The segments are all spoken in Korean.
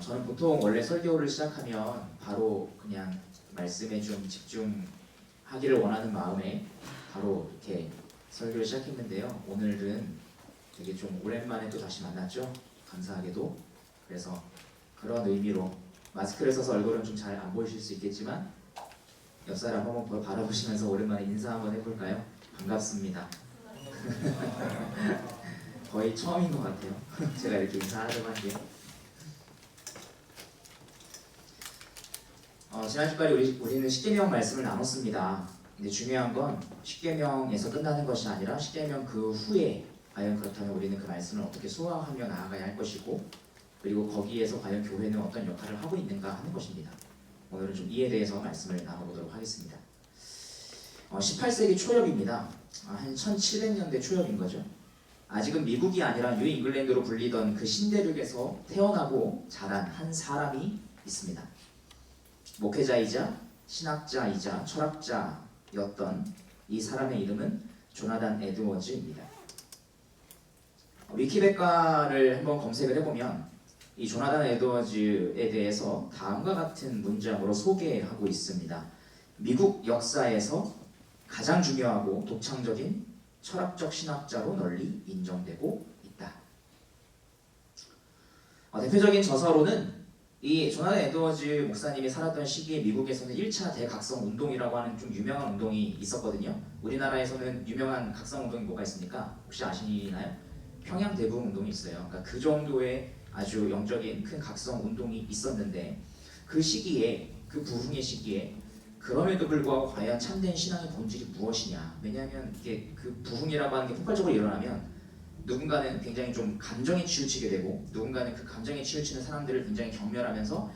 저는 보통 원래 설교를 시작하면 바로 그냥 말씀에 좀 집중하기를 원하는 마음에 바로 이렇게 설교를 시작했는데요. 오늘은 되게 좀 오랜만에 또 다시 만났죠. 감사하게도. 그래서 그런 의미로 마스크를 써서 얼굴은 좀 잘 안 보이실 수 있겠지만 옆 사람 한번 바라보시면서 오랜만에 인사 한번 해볼까요? 반갑습니다. 거의 처음인 것 같아요. 제가 이렇게 인사하려고 한 게. 지난주까지 우리는 십계명 말씀을 나눴습니다. 근데 중요한 건 십계명에서 끝나는 것이 아니라 십계명 그 후에 과연 그렇다면 우리는 그 말씀을 어떻게 소화하며 나아가야 할 것이고, 그리고 거기에서 과연 교회는 어떤 역할을 하고 있는가 하는 것입니다. 오늘은 좀 이에 대해서 말씀을 나눠보도록 하겠습니다. 18세기 초엽입니다. 한 1700년대 초엽인 거죠. 아직은 미국이 아니라 뉴 잉글랜드로 불리던 그 신대륙에서 태어나고 자란 한 사람이 있습니다. 목회자이자 신학자이자 철학자였던 이 사람의 이름은 조나단 에드워즈입니다. 위키백과를 한번 검색을 해보면 이 조나단 에드워즈에 대해서 다음과 같은 문장으로 소개하고 있습니다. 미국 역사에서 가장 중요하고 독창적인 철학적 신학자로 널리 인정되고 있다. 대표적인 저서로는 이 조나단 에드워즈 목사님이 살았던 시기에 미국에서는 1차 대각성 운동이라고 하는 좀 유명한 운동이 있었거든요. 우리나라에서는 유명한 각성 운동이 뭐가 있습니까? 혹시 아시나요? 평양 대부흥 운동이 있어요. 그러니까 그 정도의 아주 영적인 큰 각성 운동이 있었는데 그 시기에, 그 부흥의 시기에 그럼에도 불구하고 과연 참된 신앙의 본질이 무엇이냐? 왜냐하면 이게 그 부흥이라고 하는 게 폭발적으로 일어나면 누군가는 굉장히 좀 감정에 치우치게 되고, 누군가는 그 감정에 치우치는 사람들을 굉장히 경멸하면서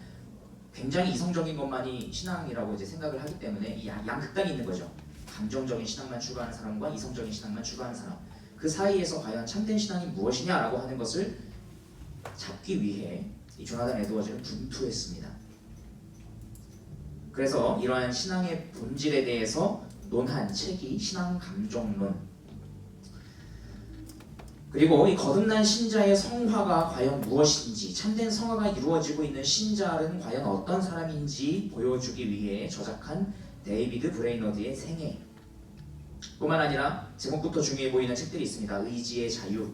굉장히 이성적인 것만이 신앙이라고 이제 생각을 하기 때문에 이 양극단이 있는 거죠. 감정적인 신앙만 추구하는 사람과 이성적인 신앙만 추구하는 사람. 그 사이에서 과연 참된 신앙이 무엇이냐라고 하는 것을 잡기 위해 이 조나단 에드워즈는 분투했습니다. 그래서 이러한 신앙의 본질에 대해서 논한 책이 신앙감정론. 그리고 이 거듭난 신자의 성화가 과연 무엇인지, 참된 성화가 이루어지고 있는 신자는 과연 어떤 사람인지 보여주기 위해 저작한 데이비드 브레이너드의 생애 뿐만 아니라 제목부터 중요해 보이는 책들이 있습니다. 의지의 자유,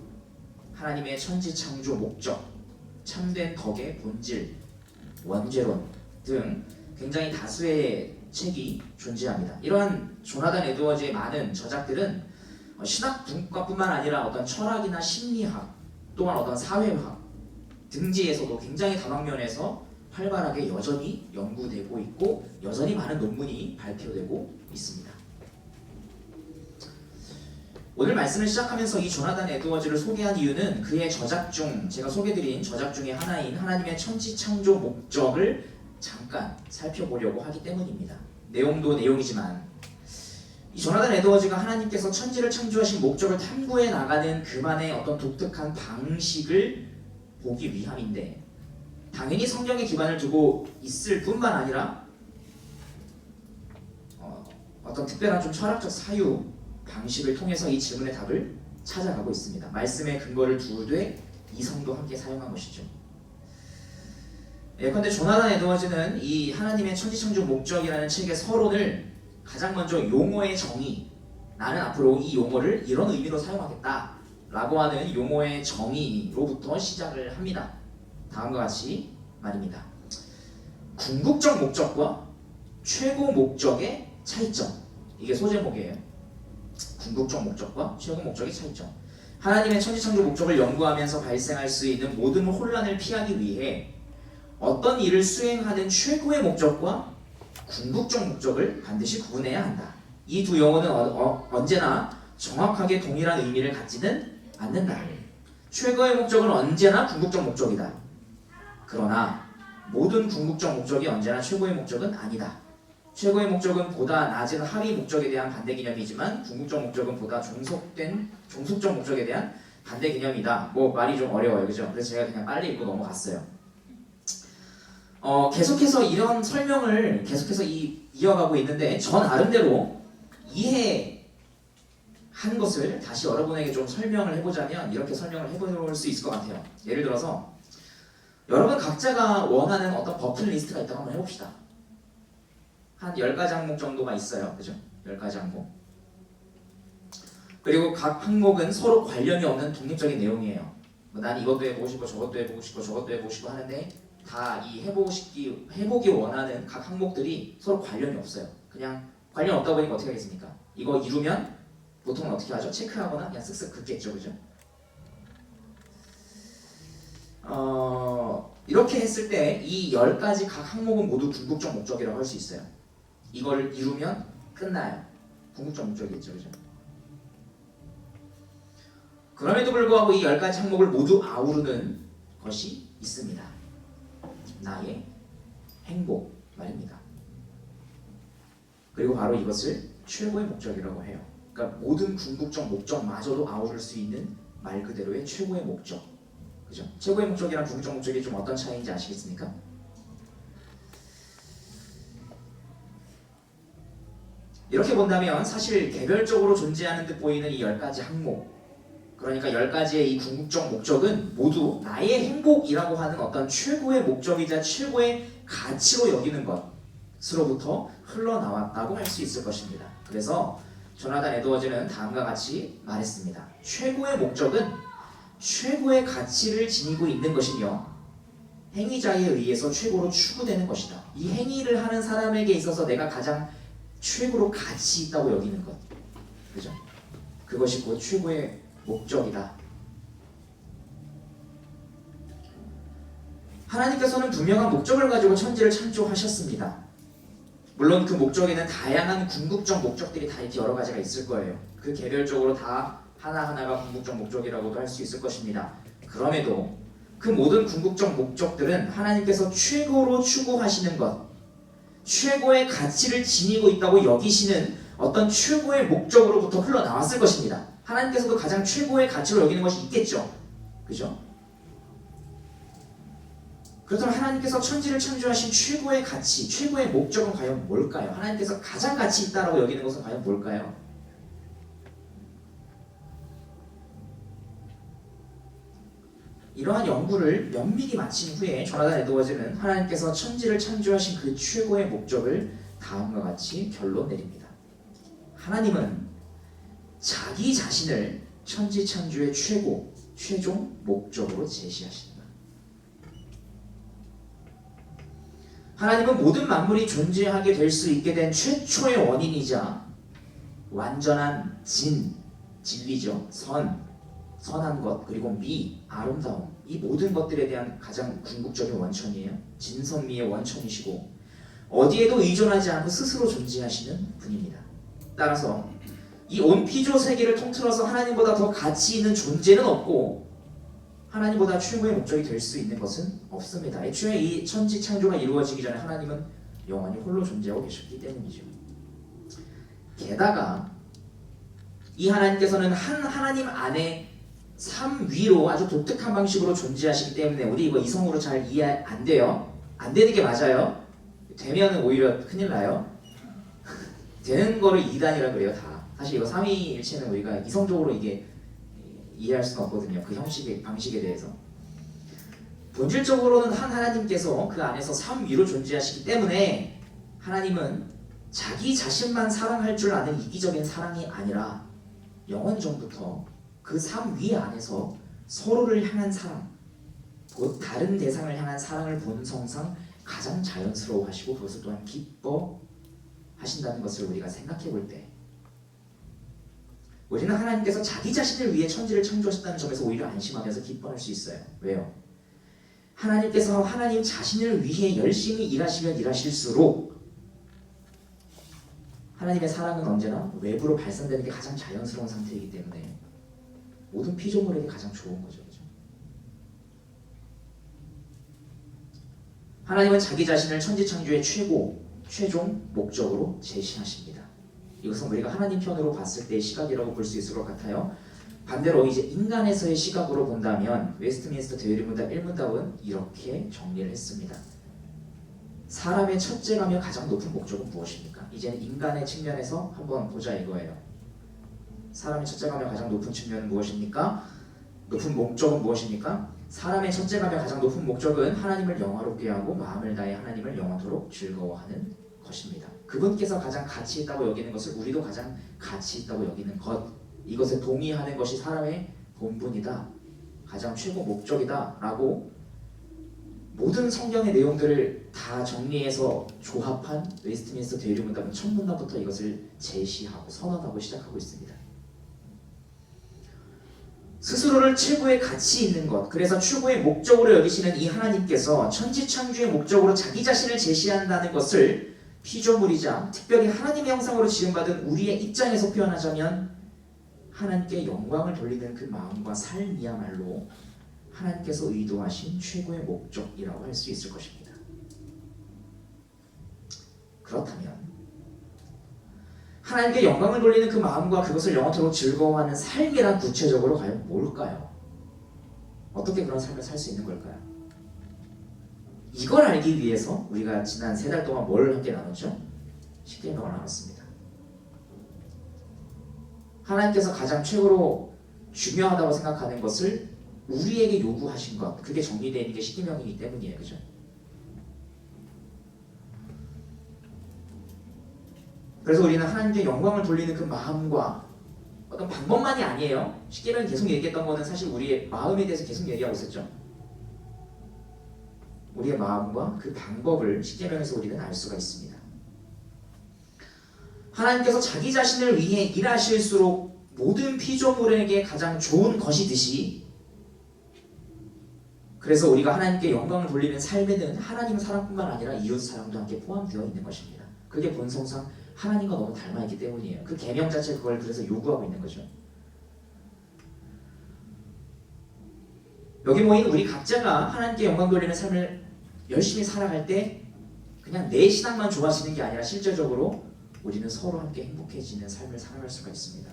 하나님의 천지창조 목적, 참된 덕의 본질, 원죄론 등 굉장히 다수의 책이 존재합니다. 이러한 조나단 에드워즈의 많은 저작들은 신학 분과뿐만 아니라 어떤 철학이나 심리학 또한 어떤 사회학 등지에서도 굉장히 다방면에서 활발하게 여전히 연구되고 있고 여전히 많은 논문이 발표되고 있습니다. 오늘 말씀을 시작하면서 이 조나단 에드워즈를 소개한 이유는 그의 저작 중, 제가 소개드린 저작 중에 하나인 하나님의 천지창조 목적을 잠깐 살펴보려고 하기 때문입니다. 내용도 내용이지만 이 조나단 에드워즈가 하나님께서 천지를 창조하신 목적을 탐구해 나가는 그만의 어떤 독특한 방식을 보기 위함인데, 당연히 성경에 기반을 두고 있을 뿐만 아니라 어떤 특별한 좀 철학적 사유 방식을 통해서 이 질문의 답을 찾아가고 있습니다. 말씀의 근거를 두되 이성도 함께 사용한 것이죠. 예컨대 조나단 에드워즈는 이 하나님의 천지창조 목적이라는 책의 서론을 가장 먼저 용어의 정의, 나는 앞으로 이 용어를 이런 의미로 사용하겠다 라고 하는 용어의 정의로부터 시작을 합니다. 다음과 같이 말입니다. 궁극적 목적과 최고 목적의 차이점, 이게 소제목이에요. 궁극적 목적과 최고 목적의 차이점. 하나님의 천지창조 목적을 연구하면서 발생할 수 있는 모든 혼란을 피하기 위해 어떤 일을 수행하는 최고의 목적과 궁극적 목적을 반드시 구분해야 한다. 이 두 용어는 언제나 정확하게 동일한 의미를 갖지는 않는다. 최고의 목적은 언제나 궁극적 목적이다. 그러나 모든 궁극적 목적이 언제나 최고의 목적은 아니다. 최고의 목적은 보다 낮은 하위 목적에 대한 반대 개념이지만 궁극적 목적은 보다 종속적 목적에 대한 반대 개념이다. 말이 좀 어려워요, 그죠? 그래서 제가 그냥 빨리 읽고 넘어갔어요. 계속해서 이런 설명을 계속해서 이어가고 있는데 저 나름대로 이해한 것을 다시 여러분에게 좀 설명을 해보자면 이렇게 설명을 해볼 수 있을 것 같아요. 예를 들어서 여러분 각자가 원하는 어떤 버킷리스트가 있다고 한번 해봅시다. 한 10가지 항목 정도가 있어요. 그죠? 10가지 항목. 그리고 각 항목은 서로 관련이 없는 독립적인 내용이에요. 난 이것도 해보고 싶고 저것도 해보고 싶고 저것도 해보고 싶고 하는데 다 이 해보기 원하는 각 항목들이 서로 관련이 없어요. 그냥 관련 없다 보니까 어떻게 하겠습니까? 이거 이루면 보통은 어떻게 하죠? 체크하거나 그냥 쓱쓱 긋겠죠. 그죠? 이렇게 했을 때 이 10가지 각 항목은 모두 궁극적 목적이라고 할 수 있어요. 이걸 이루면 끝나요. 궁극적 목적이겠죠. 그죠? 그럼에도 불구하고 이 10가지 항목을 모두 아우르는 것이 있습니다. 나의 행복 말입니다. 그리고 바로 이것을 최고의 목적이라고 해요. 그러니까 모든 궁극적 목적마저도 아우를 수 있는 말 그대로의 최고의 목적. 그죠? 최고의 목적이랑 궁극적 목적이 좀 어떤 차이인지 아시겠습니까? 이렇게 본다면 사실 개별적으로 존재하는 듯 보이는 이 10가지 항목, 그러니까 10가지의 이 궁극적 목적은 모두 나의 행복이라고 하는 어떤 최고의 목적이자 최고의 가치로 여기는 것으로부터 흘러나왔다고 할 수 있을 것입니다. 그래서 조나단 에드워즈는 다음과 같이 말했습니다. 최고의 목적은 최고의 가치를 지니고 있는 것이며 행위자에 의해서 최고로 추구되는 것이다. 이 행위를 하는 사람에게 있어서 내가 가장 최고로 가치 있다고 여기는 것, 그죠? 그것이 곧 최고의 목적이다. 하나님께서는 분명한 목적을 가지고 천지를 창조하셨습니다. 물론 그 목적에는 다양한 궁극적 목적들이 다 이렇게 여러 가지가 있을 거예요. 그 개별적으로 다 하나하나가 궁극적 목적이라고도 할 수 있을 것입니다. 그럼에도 그 모든 궁극적 목적들은 하나님께서 최고로 추구하시는 것, 최고의 가치를 지니고 있다고 여기시는 어떤 최고의 목적으로부터 흘러나왔을 것입니다. 하나님께서도 가장 최고의 가치로 여기는 것이 있겠죠. 그죠? 그렇다면 하나님께서 천지를 창조하신 최고의 가치, 최고의 목적은 과연 뭘까요? 하나님께서 가장 가치 있다라고 여기는 것은 과연 뭘까요? 이러한 연구를 면밀히 마친 후에 조나단 에드워즈는 하나님께서 천지를 창조하신 그 최고의 목적을 다음과 같이 결론 내립니다. 하나님은 자기 자신을 천지 창조의 최종 목적으로 제시하신다. 하나님은 모든 만물이 존재하게 될 수 있게 된 최초의 원인이자 완전한 진리죠. 선한 것, 그리고 미, 아름다움, 이 모든 것들에 대한 가장 궁극적인 원천이에요. 진선미의 원천이시고 어디에도 의존하지 않고 스스로 존재하시는 분입니다. 따라서 이 온 피조 세계를 통틀어서 하나님보다 더 가치 있는 존재는 없고 하나님보다 최고의 목적이 될 수 있는 것은 없습니다. 애초에 이 천지 창조가 이루어지기 전에 하나님은 영원히 홀로 존재하고 계셨기 때문이죠. 게다가 이 하나님께서는 한 하나님 안에 삼위로 아주 독특한 방식으로 존재하시기 때문에 우리 이거 이성으로 잘 이해 안 돼요. 안 되는 게 맞아요. 되면 오히려 큰일 나요. 되는 거를 이단이라 그래요. 다. 사실 이거 삼위일체는 우리가 이성적으로 이게 이해할 수는 없거든요. 그 형식의 방식에 대해서. 본질적으로는 한 하나님께서 그 안에서 삼위로 존재하시기 때문에 하나님은 자기 자신만 사랑할 줄 아는 이기적인 사랑이 아니라 영원 전부터 그 삼위 안에서 서로를 향한 사랑, 곧 다른 대상을 향한 사랑을 본성상 가장 자연스러워하시고 그것을 또한 기뻐하신다는 것을 우리가 생각해 볼 때 우리는 하나님께서 자기 자신을 위해 천지를 창조하셨다는 점에서 오히려 안심하면서 기뻐할 수 있어요. 왜요? 하나님께서 하나님 자신을 위해 열심히 일하시면 일하실수록 하나님의 사랑은 언제나 외부로 발산되는 게 가장 자연스러운 상태이기 때문에 모든 피조물에게 가장 좋은 거죠. 그렇죠? 하나님은 자기 자신을 천지 창조의 최종 목적으로 제시하십니다. 이것은 우리가 하나님 편으로 봤을 때의 시각이라고 볼 수 있을 것 같아요. 반대로 이제 인간에서의 시각으로 본다면 웨스트민스터 대의문답 1문답은 이렇게 정리를 했습니다. 사람의 첫째가며 가장 높은 목적은 무엇입니까? 이제는 인간의 측면에서 한번 보자 이거예요. 사람의 첫째가며 가장 높은 측면은 무엇입니까? 높은 목적은 무엇입니까? 사람의 첫째감의 가장 높은 목적은 하나님을 영화롭게 하고 마음을 다해 하나님을 영원토록 즐거워하는 것입니다. 그분께서 가장 가치 있다고 여기는 것을 우리도 가장 가치 있다고 여기는 것, 이것에 동의하는 것이 사람의 본분이다, 가장 최고 목적이다 라고 모든 성경의 내용들을 다 정리해서 조합한 웨스트민스터 대리문답은 첫 문답부터 이것을 제시하고 선언하고 시작하고 있습니다. 스스로를 최고의 가치 있는 것, 그래서 최고의 목적으로 여기시는 이 하나님께서 천지창조의 목적으로 자기 자신을 제시한다는 것을 피조물이자 특별히 하나님의 형상으로 지음받은 우리의 입장에서 표현하자면 하나님께 영광을 돌리는 그 마음과 삶이야말로 하나님께서 의도하신 최고의 목적이라고 할 수 있을 것입니다. 그렇다면 하나님께 영광을 돌리는 그 마음과 그것을 영원토록 즐거워하는 삶이란 구체적으로 과연 뭘까요? 어떻게 그런 삶을 살 수 있는 걸까요? 이걸 알기 위해서 우리가 지난 3달 동안 뭘 함께 나눴죠? 십계명을 나눴습니다. 하나님께서 가장 최고로 중요하다고 생각하는 것을 우리에게 요구하신 것, 그게 정리되어 있는 게 십계명이기 때문이에요. 그죠? 그래서 우리는 하나님께 영광을 돌리는 그 마음과 어떤 방법만이 아니에요. 십계명이 계속 얘기했던 거는 사실 우리의 마음에 대해서 계속 얘기하고 있었죠. 우리의 마음과 그 방법을 십계명에서 우리는 알 수가 있습니다. 하나님께서 자기 자신을 위해 일하실수록 모든 피조물에게 가장 좋은 것이듯이, 그래서 우리가 하나님께 영광을 돌리는 삶에는 하나님 사랑뿐만 아니라 이웃 사랑도 함께 포함되어 있는 것입니다. 그게 본성상 하나님과 너무 닮아있기 때문이에요. 그 계명 자체 그걸 그래서 요구하고 있는 거죠. 여기 모인 우리 각자가 하나님께 영광 돌리는 삶을 열심히 살아갈 때 그냥 내 신앙만 좋아지는 게 아니라 실제적으로 우리는 서로 함께 행복해지는 삶을 살아갈 수가 있습니다.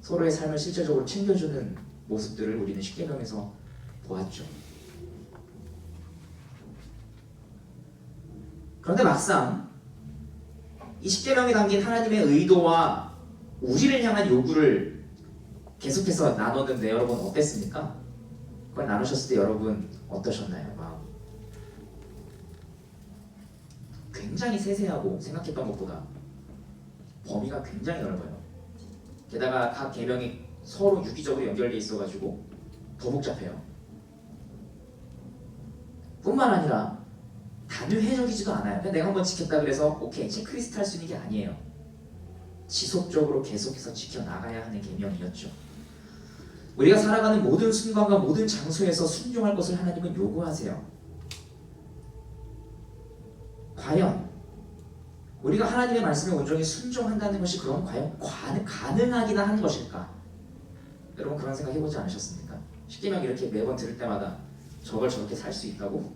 서로의 삶을 실제적으로 챙겨주는 모습들을 우리는 십계명에서 보았죠. 그런데 막상 이 십계명에 담긴 하나님의 의도와 우리를 향한 요구를 계속해서 나눴는데 여러분 어땠습니까? 그걸 나누셨을 때 여러분 어떠셨나요? 마음 굉장히 세세하고 생각했던 것보다 범위가 굉장히 넓어요. 게다가 각 계명이 서로 유기적으로 연결되어 있어가지고 더 복잡해요. 뿐만 아니라 단회적이지도 않아요. 그냥 내가 한번 지켰다 그래서 오케이 체크리스트 할 수 있는 게 아니에요. 지속적으로 계속해서 지켜나가야 하는 계명이었죠. 우리가 살아가는 모든 순간과 모든 장소에서 순종할 것을 하나님은 요구하세요. 과연 우리가 하나님의 말씀에 온전히 순종한다는 것이 그럼 과연 가능하기나 하는 것일까? 여러분 그런 생각 해보지 않으셨습니까? 십계명 이렇게 매번 들을 때마다 저걸 저렇게 살 수 있다고?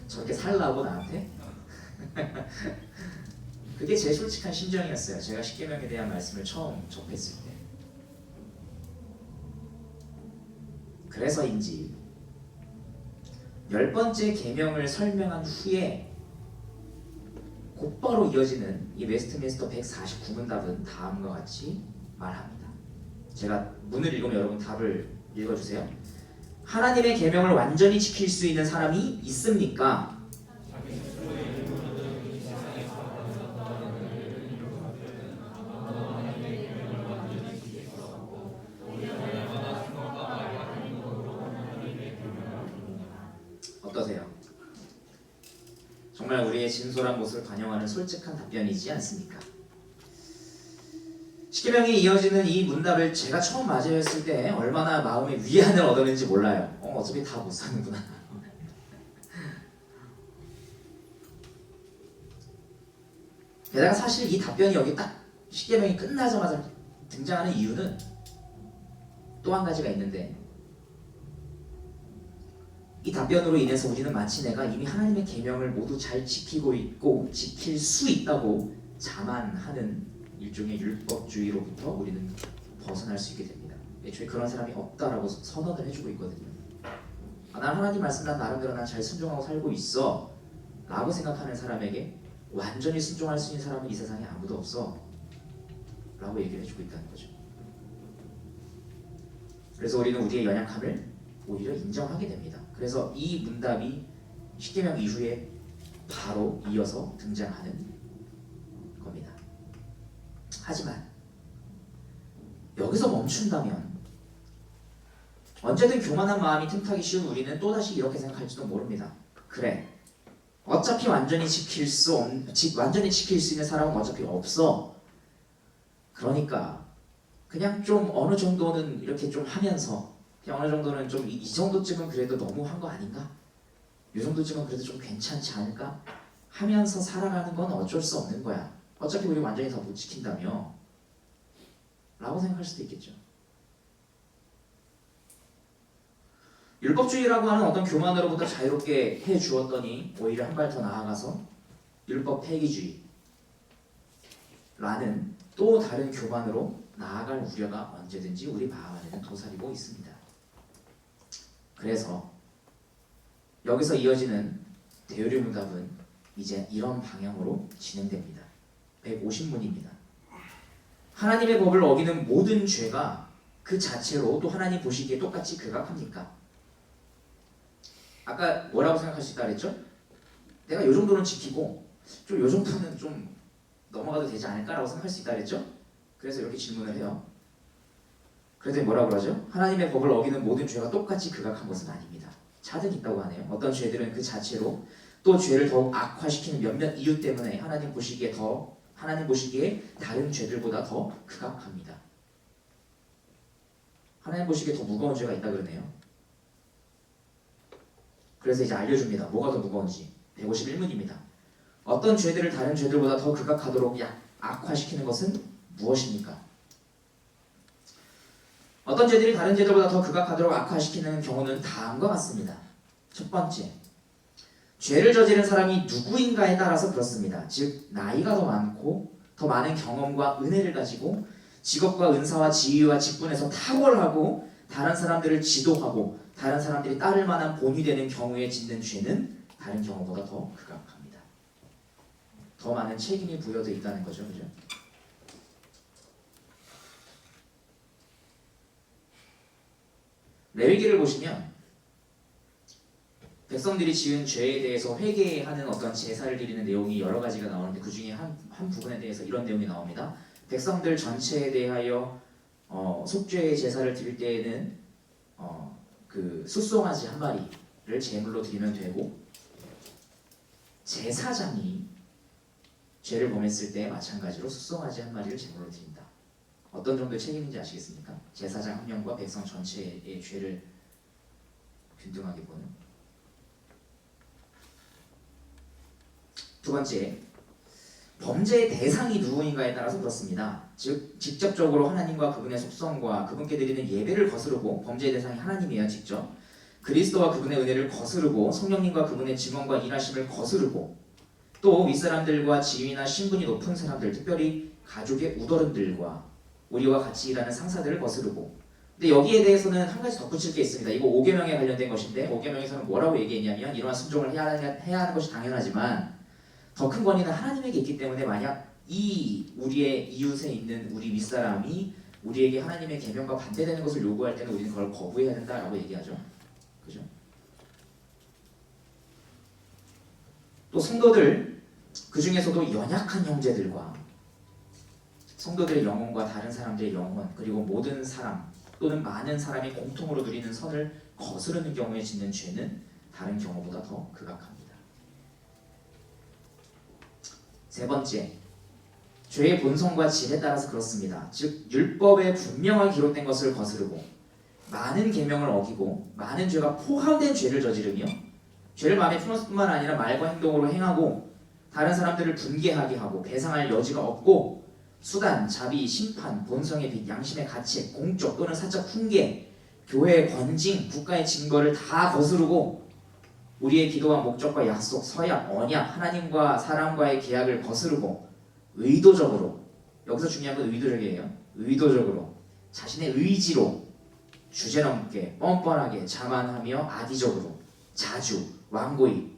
저렇게 살라고 나한테? 그게 제 솔직한 심정이었어요. 제가 십계명에 대한 말씀을 처음 접했을 때. 그래서인지 10번째 계명을 설명한 후에 곧바로 이어지는 이 웨스트민스터 149문답은 다음과 같이 말합니다. 제가 문을 읽으면 여러분 답을 읽어주세요. 하나님의 계명을 완전히 지킬 수 있는 사람이 있습니까? 어떠세요? 정말 우리의 진솔한 모습을 반영하는 솔직한 답변이지 않습니까? 십계명에 이어지는 이 문답을 제가 처음 맞이했을 때 얼마나 마음의 위안을 얻었는지 몰라요. 어차피 다 못 사는구나. 게다가 사실 이 답변이 여기 딱 십계명이 끝나자마자 등장하는 이유는 또 한 가지가 있는데, 이 답변으로 인해서 우리는 마치 내가 이미 하나님의 계명을 모두 잘 지키고 있고 지킬 수 있다고 자만하는 일종의 율법주의로부터 우리는 벗어날 수 있게 됩니다. 애초에 그런 사람이 없다라고 선언을 해주고 있거든요. 난 하나님 말씀 난 나름대로 난 잘 순종하고 살고 있어 라고 생각하는 사람에게 완전히 순종할 수 있는 사람은 이 세상에 아무도 없어 라고 얘기를 해주고 있다는 거죠. 그래서 우리는 우리의 연약함을 오히려 인정하게 됩니다. 그래서 이 문답이 십계명 이후에 바로 이어서 등장하는 겁니다. 하지만 여기서 멈춘다면 언제든 교만한 마음이 틈타기 쉬운 우리는 또다시 이렇게 생각할지도 모릅니다. 그래, 어차피 완전히 지킬 수 있는 사람은 어차피 없어. 그러니까 그냥 좀 어느 정도는 이렇게 좀 하면서 그냥 어느 정도는 좀 이 정도쯤은 그래도 너무한 거 아닌가? 이 정도쯤은 그래도 좀 괜찮지 않을까? 하면서 살아가는 건 어쩔 수 없는 거야. 어차피 우리 완전히 다 못 지킨다며 라고 생각할 수도 있겠죠. 율법주의라고 하는 어떤 교만으로부터 자유롭게 해주었더니 오히려 한 발 더 나아가서 율법 폐기주의라는 또 다른 교만으로 나아갈 우려가 언제든지 우리 마음 안에는 도사리고 있습니다. 그래서 여기서 이어지는 대요리 문답은 이제 이런 방향으로 진행됩니다. 150문입니다. 하나님의 법을 어기는 모든 죄가 그 자체로 또 하나님 보시기에 똑같이 극악합니까? 아까 뭐라고 생각할 수 있다 그랬죠? 내가 요 정도는 지키고 좀 요 정도는 좀 넘어가도 되지 않을까라고 생각할 수 있다 그랬죠? 그래서 이렇게 질문을 해요. 그랬더니 뭐라고 그러죠? 하나님의 법을 어기는 모든 죄가 똑같이 극악한 것은 아닙니다. 차등이 있다고 하네요. 어떤 죄들은 그 자체로 또 죄를 더욱 악화시키는 몇몇 이유 때문에 하나님 보시기에 다른 죄들보다 더 극악합니다. 하나님 보시기에 더 무거운 죄가 있다 그러네요. 그래서 이제 알려줍니다. 뭐가 더 무거운지. 151문입니다. 어떤 죄들을 다른 죄들보다 더 극악하도록 악화시키는 것은 무엇입니까? 어떤 죄들이 다른 죄들보다 더 극악하도록 악화시키는 경우는 다음과 같습니다. 첫 번째, 죄를 저지른 사람이 누구인가에 따라서 그렇습니다. 즉 나이가 더 많고 더 많은 경험과 은혜를 가지고 직업과 은사와 지위와 직분에서 탁월하고 다른 사람들을 지도하고 다른 사람들이 따를 만한 본이 되는 경우에 짓는 죄는 다른 경우보다 더 극악합니다. 더 많은 책임이 부여되어 있다는 거죠. 그죠? 레위기를 보시면 백성들이 지은 죄에 대해서 회개하는 어떤 제사를 드리는 내용이 여러 가지가 나오는데 그 중에 한 부분에 대해서 이런 내용이 나옵니다. 백성들 전체에 대하여 속죄의 제사를 드릴 때에는 그 숫송아지 한 마리를 제물로 드리면 되고 제사장이 죄를 범했을 때 마찬가지로 숫송아지 한 마리를 제물로 드린다. 어떤 정도의 책임인지 아시겠습니까? 제사장 한 명과 백성 전체의 죄를 균등하게 보는. 두 번째, 범죄의 대상이 누구인가에 따라서 그렇습니다. 즉 직접적으로 하나님과 그분의 속성과 그분께 드리는 예배를 거스르고 범죄의 대상이 하나님이에요. 직접 그리스도와 그분의 은혜를 거스르고 성령님과 그분의 증언과 일하심을 거스르고 또 윗사람들과 지위나 신분이 높은 사람들, 특별히 가족의 우더른들과 우리와 같이 일하는 상사들을 거스르고. 근데 여기에 대해서는 한 가지 덧붙일 게 있습니다. 이거 5계명에 관련된 것인데 5계명에서는 뭐라고 얘기했냐면 이러한 순종을 해야 하는 것이 당연하지만 더 큰 권위는 하나님에게 있기 때문에 만약 우리의 이웃에 있는 우리 윗사람이 우리에게 하나님의 계명과 반대되는 것을 요구할 때는 우리는 그걸 거부해야 된다라고 얘기하죠. 그죠? 또 성도들, 그 중에서도 연약한 형제들과 성도들의 영혼과 다른 사람들의 영혼, 그리고 모든 사람 또는 많은 사람이 공통으로 누리는 선을 거스르는 경우에 짓는 죄는 다른 경우보다 더 극악합니다. 세 번째, 죄의 본성과 질에 따라서 그렇습니다. 즉 율법에 분명하게 기록된 것을 거스르고 많은 계명을 어기고 많은 죄가 포함된 죄를 저지르며 죄를 마음에 품었을 뿐만 아니라 말과 행동으로 행하고 다른 사람들을 분개하게 하고 배상할 여지가 없고 수단, 자비, 심판, 본성의 빚, 양심의 가책, 공적 또는 사적 훈계, 교회의 권징, 국가의 증거를 다 거스르고 우리의 기도와 목적과 약속, 서약, 언약, 하나님과 사람과의 계약을 거스르고 의도적으로, 여기서 중요한 건 의도적이에요. 의도적으로 자신의 의지로 주제넘게 뻔뻔하게 자만하며 악의적으로 자주 완고히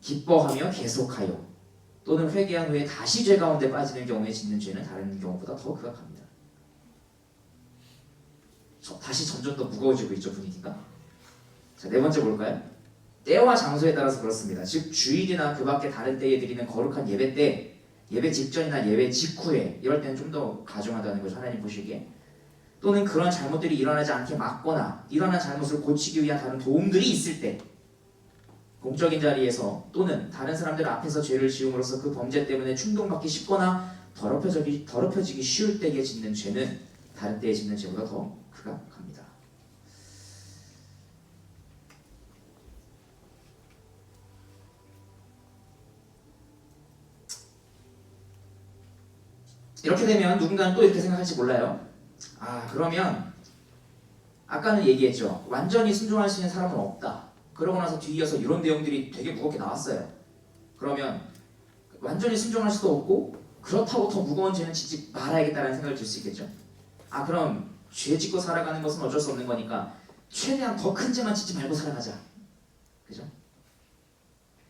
기뻐하며 계속하여 또는 회개한 후에 다시 죄 가운데 빠지는 경우에 짓는 죄는 다른 경우보다 더 극악합니다. 다시 점점 더 무거워지고 있죠, 분위기가. 자, 네 번째 볼까요? 때와 장소에 따라서 그렇습니다. 즉 주일이나 그 밖에 다른 때에 드리는 거룩한 예배 때, 예배 직전이나 예배 직후에 이럴 때는 좀 더 가중하다는 거죠, 하나님 보시기에. 또는 그런 잘못들이 일어나지 않게 막거나 일어난 잘못을 고치기 위한 다른 도움들이 있을 때, 공적인 자리에서 또는 다른 사람들 앞에서 죄를 지음으로써 그 범죄 때문에 충동받기 쉽거나 더럽혀지기 쉬울 때에 짓는 죄는 다른 때에 짓는 죄보다 더 극악합니다. 이렇게 되면 누군가는 또 이렇게 생각할지 몰라요. 그러면 아까는 얘기했죠. 완전히 순종할 수 있는 사람은 없다. 그러고 나서 뒤이어서 이런 내용들이 되게 무겁게 나왔어요. 그러면 완전히 순종할 수도 없고 그렇다고 더 무거운 죄는 짓지 말아야겠다는 생각을 들 수 있겠죠. 그럼 죄 짓고 살아가는 것은 어쩔 수 없는 거니까 최대한 더 큰 죄만 짓지 말고 살아가자. 그죠?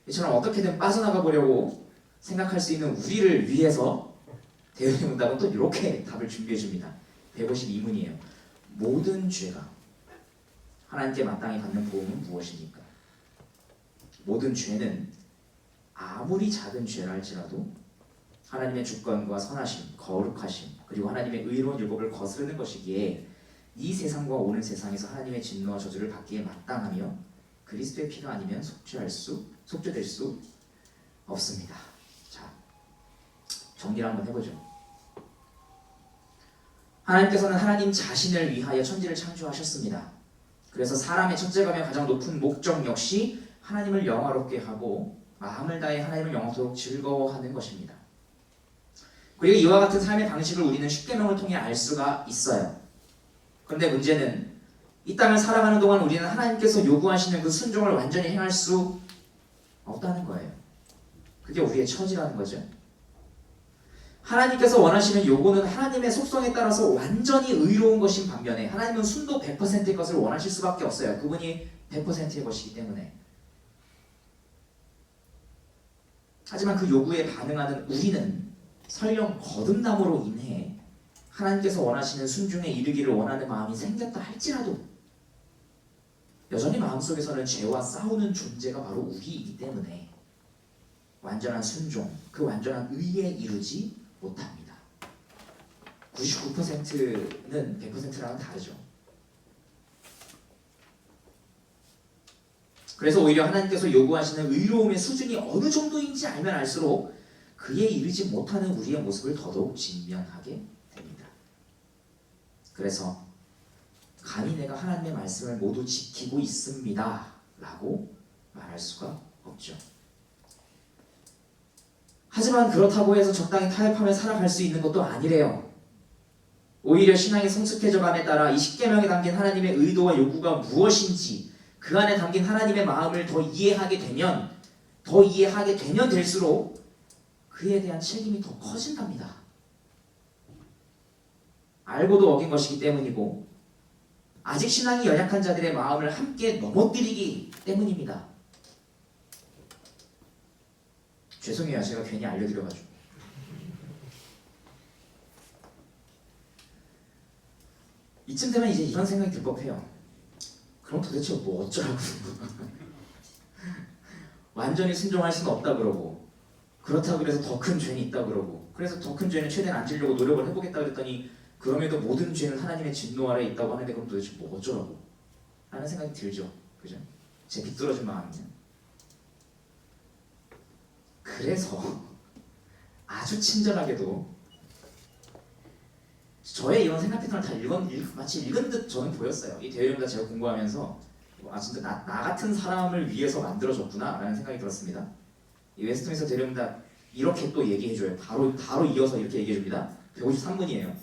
이처럼 어떻게든 빠져나가 보려고 생각할 수 있는 우리를 위해서 대우의 문답은 또 이렇게 답을 준비해 줍니다. 152문이에요. 모든 죄가 하나님께 마땅히 받는 보응은 무엇입니까? 모든 죄는 아무리 작은 죄라 할지라도 하나님의 주권과 선하심, 거룩하심, 그리고 하나님의 의로운 율법을 거스르는 것이기에 이 세상과 오는 세상에서 하나님의 진노와 저주를 받기에 마땅하며 그리스도의 피가 아니면 속죄될 수 없습니다. 자, 정리를 한번 해보죠. 하나님께서는 하나님 자신을 위하여 천지를 창조하셨습니다. 그래서 사람의 첫째가며 가장 높은 목적 역시 하나님을 영화롭게 하고 마음을 다해 하나님을 영원토록 즐거워하는 것입니다. 그리고 이와 같은 삶의 방식을 우리는 십계명을 통해 알 수가 있어요. 그런데 문제는 이 땅을 살아가는 동안 우리는 하나님께서 요구하시는 그 순종을 완전히 행할 수 없다는 거예요. 그게 우리의 처지라는 거죠. 하나님께서 원하시는 요구는 하나님의 속성에 따라서 완전히 의로운 것인 반면에 하나님은 순도 100%의 것을 원하실 수밖에 없어요. 그분이 100%의 것이기 때문에. 하지만 그 요구에 반응하는 우리는 설령 거듭남으로 인해 하나님께서 원하시는 순종에 이르기를 원하는 마음이 생겼다 할지라도 여전히 마음속에서는 죄와 싸우는 존재가 바로 우리이기 때문에 완전한 순종, 그 완전한 의에 이르지 못합니다. 99%는 100%랑은 다르죠. 그래서 오히려 하나님께서 요구하시는 의로움의 수준이 어느 정도인지 알면 알수록 그에 이르지 못하는 우리의 모습을 더더욱 직면하게 됩니다. 그래서 감히 내가 하나님의 말씀을 모두 지키고 있습니다 라고 말할 수가 없죠. 하지만 그렇다고 해서 적당히 타협하며 살아갈 수 있는 것도 아니래요. 오히려 신앙이 성숙해져감에 따라 이 십계명에 담긴 하나님의 의도와 요구가 무엇인지 그 안에 담긴 하나님의 마음을 더 이해하게 되면 될수록 그에 대한 책임이 더 커진답니다. 알고도 어긴 것이기 때문이고 아직 신앙이 연약한 자들의 마음을 함께 넘어뜨리기 때문입니다. 죄송해요. 제가 괜히 알려드려가지고. 이쯤 되면 이제 이런 생각이 들 법해요. 그럼 도대체 뭐 어쩌라고. 완전히 순종할 수는 없다 그러고 그렇다고 그래서 더 큰 죄는 있다 그러고 그래서 더 큰 죄는 최대한 안 지려고 노력을 해보겠다 그랬더니 그럼에도 모든 죄는 하나님의 진노 아래에 있다고 하는데 그럼 도대체 뭐 어쩌라고 라는 생각이 들죠. 그죠? 제 비뚤어진 마음이요. 그래서 아주 친절하게도 저의 이런 생각 패턴을 다 마치 읽은 듯 저는 보였어요. 이 대회용사 제가 공부하면서 진짜 나 같은 사람을 위해서 만들어졌구나 라는 생각이 들었습니다. 이 웨스트민스터 대회용사 이렇게 또 얘기해줘요. 바로 이어서 이렇게 얘기해줍니다. 153문이에요.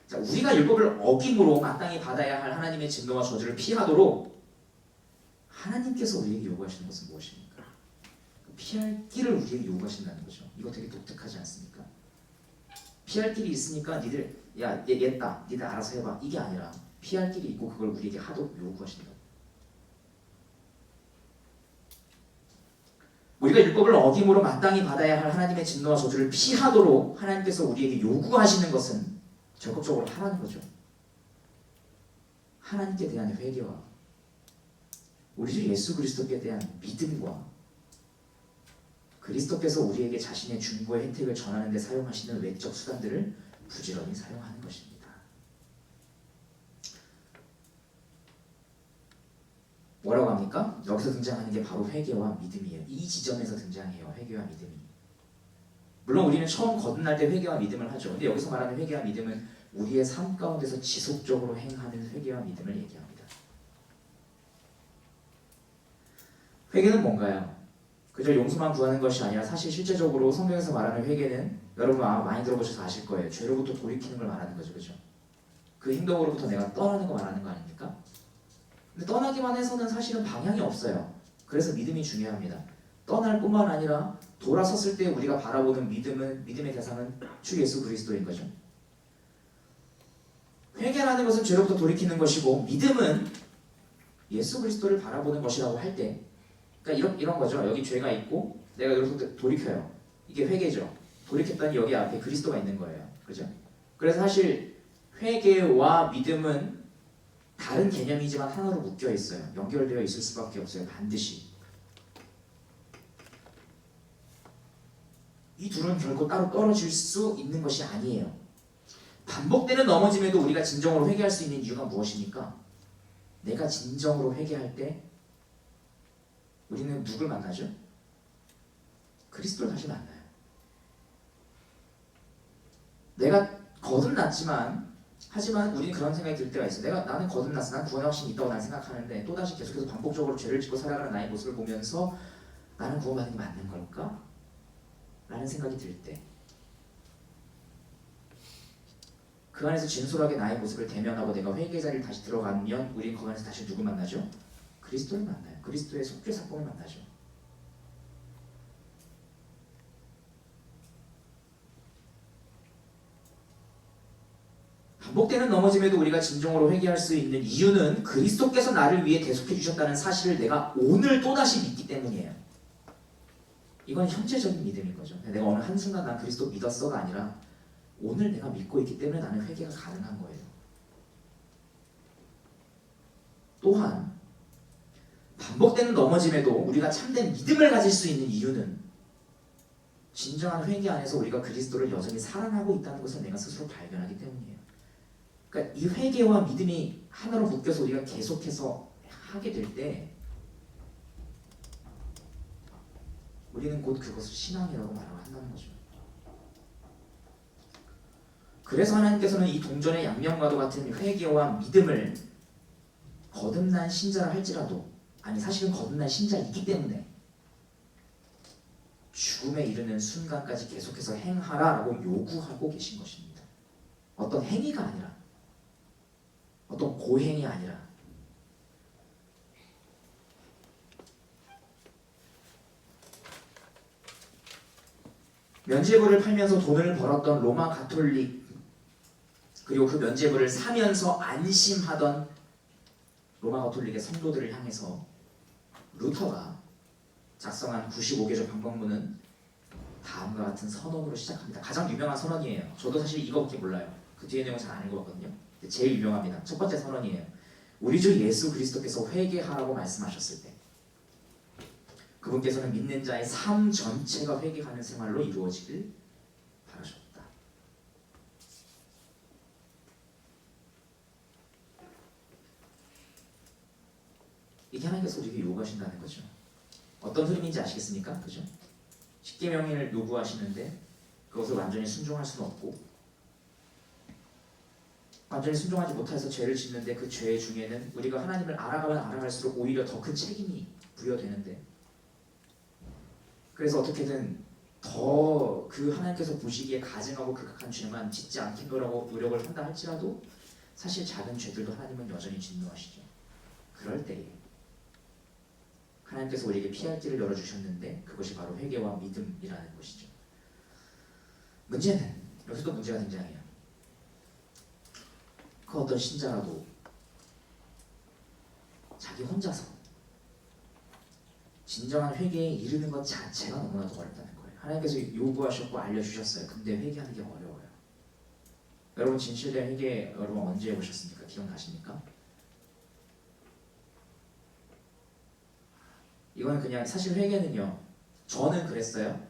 자, 우리가 율법을 어김으로 마땅히 받아야 할 하나님의 진노와 저주를 피하도록 하나님께서 우리에게 요구하시는 것은 무엇입니까? 피할 길을 우리에게 요구하신다는 거죠. 이거 되게 독특하지 않습니까? 피할 길이 있으니까 니들 얘다 니들 알아서 해봐 이게 아니라 피할 길이 있고 그걸 우리에게 하도록 요구하신다. 우리가 율법을 어김으로 마땅히 받아야 할 하나님의 진노와 저주를 피하도록 하나님께서 우리에게 요구하시는 것은 적극적으로 하라는 거죠. 하나님께 대한 회개와 우리 주 예수 그리스도께 대한 믿음과 그리스도께서 우리에게 자신의 중보의 혜택을 전하는 데 사용하시는 외적 수단들을 부지런히 사용하는 것입니다. 뭐라고 합니까? 여기서 등장하는 게 바로 회개와 믿음이에요. 이 지점에서 등장해요. 회개와 믿음이. 물론 우리는 처음 거듭날 때 회개와 믿음을 하죠. 근데 여기서 말하는 회개와 믿음은 우리의 삶 가운데서 지속적으로 행하는 회개와 믿음을 얘기합니다. 회개는 뭔가요? 그저 용서만 구하는 것이 아니라 사실 실제적으로 성경에서 말하는 회개는 여러분 아마 많이 들어보셔서 아실 거예요. 죄로부터 돌이키는 걸 말하는 거죠. 그죠? 그 행동으로부터 내가 떠나는 거 말하는 거 아닙니까? 근데 떠나기만 해서는 사실은 방향이 없어요. 그래서 믿음이 중요합니다. 떠날 뿐만 아니라 돌아섰을 때 우리가 바라보는 믿음의 대상은 주 예수 그리스도인 거죠. 회개라는 것은 죄로부터 돌이키는 것이고 믿음은 예수 그리스도를 바라보는 것이라고 할 때 그러니까 이런 거죠. 여기 죄가 있고 내가 여기서 돌이켜요. 이게 회개죠. 돌이켰더니 여기 앞에 그리스도가 있는 거예요. 그죠? 그래서 사실 회개와 믿음은 다른 개념이지만 하나로 묶여 있어요. 연결되어 있을 수밖에 없어요. 반드시. 이 둘은 결코 따로 떨어질 수 있는 것이 아니에요. 반복되는 넘어짐에도 우리가 진정으로 회개할 수 있는 이유가 무엇입니까? 내가 진정으로 회개할 때 우리는 누굴 만나죠? 그리스도를 다시 만나요. 내가 거듭났지만 하지만 우리는 그런 생각이 들 때가 있어요. 나는 거듭났어. 난 구원의 확신이 있다고 난 생각하는데 또다시 계속해서 반복적으로 죄를 짓고 살아가는 나의 모습을 보면서 나는 구원받는 게 맞는 걸까? 라는 생각이 들 때 그 안에서 진솔하게 나의 모습을 대면하고 내가 회개의 자리를 다시 들어가면 우리는 그 안에서 다시 누구 만나죠? 그리스도를 만나요. 그리스도의 속죄사건을 만나죠. 반복되는 넘어짐에도 우리가 진정으로 회개할 수 있는 이유는 그리스도께서 나를 위해 대속해 주셨다는 사실을 내가 오늘 또다시 믿기 때문이에요. 이건 현재적인 믿음인 거죠. 내가 어느 한순간 난 그리스도 믿었어가 아니라 오늘 내가 믿고 있기 때문에 나는 회개가 가능한 거예요. 또한 반복되는 넘어짐에도 우리가 참된 믿음을 가질 수 있는 이유는 진정한 회개 안에서 우리가 그리스도를 여전히 사랑하고 있다는 것을 내가 스스로 발견하기 때문이에요. 그러니까 이 회개와 믿음이 하나로 묶여서 우리가 계속해서 하게 될 때 우리는 곧 그것을 신앙이라고 말하고 한다는 거죠. 그래서 하나님께서는 이 동전의 양면과도 같은 회개와 믿음을 거듭난 신자라 할지라도 아니 사실은 거듭난 신자이기 때문에 죽음에 이르는 순간까지 계속해서 행하라라고 요구하고 계신 것입니다. 어떤 행위가 아니라 어떤 고행이 아니라 면죄부를 팔면서 돈을 벌었던 로마 가톨릭 그리고 그 면죄부를 사면서 안심하던 로마 가톨릭의 성도들을 향해서 루터가 작성한 95개조 방법문은 다음과 같은 선언으로 시작합니다. 가장 유명한 선언이에요. 저도 사실 이거밖에 몰라요. 그 뒤에 내용 잘 안 읽어봤거든요. 제일 유명합니다. 첫 번째 선언이에요. 우리 주 예수 그리스도께서 회개하라고 말씀하셨을 때 그분께서는 믿는 자의 삶 전체가 회개하는 생활로 이루어지길 바라셨다. 이게 하나님께서 우리에게 요구하신다는 거죠. 어떤 흐름인지 아시겠습니까? 그죠? 십계명을 요구하시는데 그것을 완전히 순종할 수는 없고 완전히 순종하지 못해서 죄를 짓는데 그 죄 중에는 우리가 하나님을 알아가면 알아갈수록 오히려 더 큰 책임이 부여되는데 그래서 어떻게든 더 그 하나님께서 보시기에 가증하고 극악한 죄만 짓지 않겠노라고 노력을 한다 할지라도 사실 작은 죄들도 하나님은 여전히 진노하시죠. 그럴 때에 하나님께서 우리에게 피할 길을 열어주셨는데 그것이 바로 회개와 믿음이라는 것이죠. 문제는 여기서 또 문제가 등장해요. 그 어떤 신자라도 자기 혼자서 진정한 회개에 이르는 것 자체가 너무나도 어렵다는 거예요. 하나님께서 요구하셨고 알려주셨어요. 근데 회개하는 게 어려워요. 여러분 진실된 회개 여러분 언제 해보셨습니까? 기억나십니까? 이거는 그냥 사실 회개는요. 저는 그랬어요.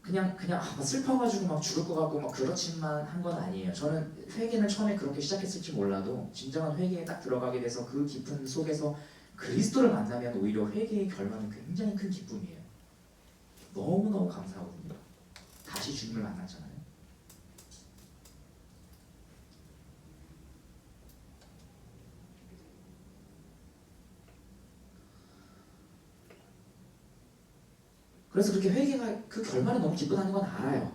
그냥 슬퍼가지고 막 죽을 것 같고 막 그렇지만 한 건 아니에요. 저는 회개는 처음에 그렇게 시작했을지 몰라도 진정한 회개에 딱 들어가게 돼서 그 깊은 속에서 그리스도를 만나면 오히려 회개의 결과는 굉장히 큰 기쁨이에요. 너무너무 감사하거든요. 다시 주님을 만났잖아요. 그래서 그렇게 회개가 그 결말은 너무 기쁘다는 건 알아요.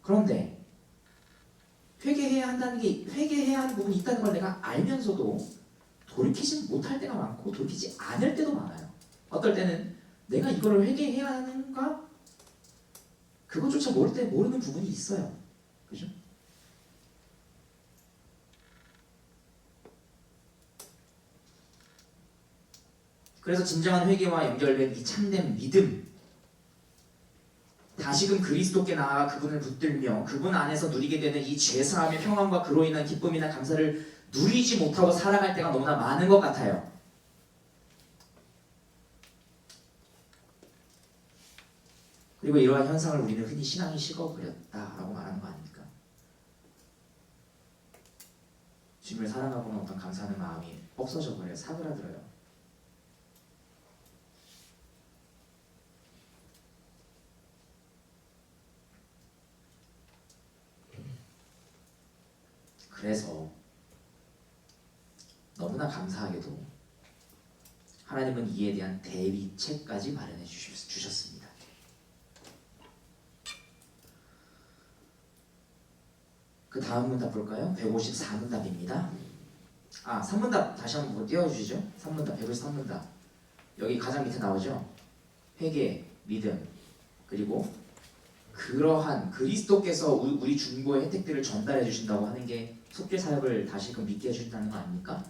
그런데 회개해야 하는 부분이 있다는 걸 내가 알면서도 돌이키지 못할 때가 많고 돌이키지 않을 때도 많아요. 어떨 때는 내가 이거를 회개해야 하는가? 그것조차 모르는 부분이 있어요. 그죠? 그래서 진정한 회개와 연결된 이 참된 믿음, 다시금 그리스도께 나아가 그분을 붙들며 그분 안에서 누리게 되는 이 죄사함의 평안과 그로 인한 기쁨이나 감사를 누리지 못하고 살아갈 때가 너무나 많은 것 같아요. 그리고 이러한 현상을 우리는 흔히 신앙이 식어버렸다라고 말하는 거 아닙니까? 주님을 사랑하고는 어떤 감사하는 마음이 없어져 버려요. 사그라들어요. 그래서 너무나 감사하게도 하나님은 이에 대한 대비책까지 마련해 주셨습니다. 그 다음 문답 볼까요? 154문답입니다. 3문답 다시 한번 띄워주시죠. 3문답, 153문답. 여기 가장 밑에 나오죠. 회개, 믿음, 그리고 그러한 그리스도께서 우리 중보의 혜택들을 전달해 주신다고 하는 게 속죄 사역을 다시금 믿게 해주신다는 거 아닙니까?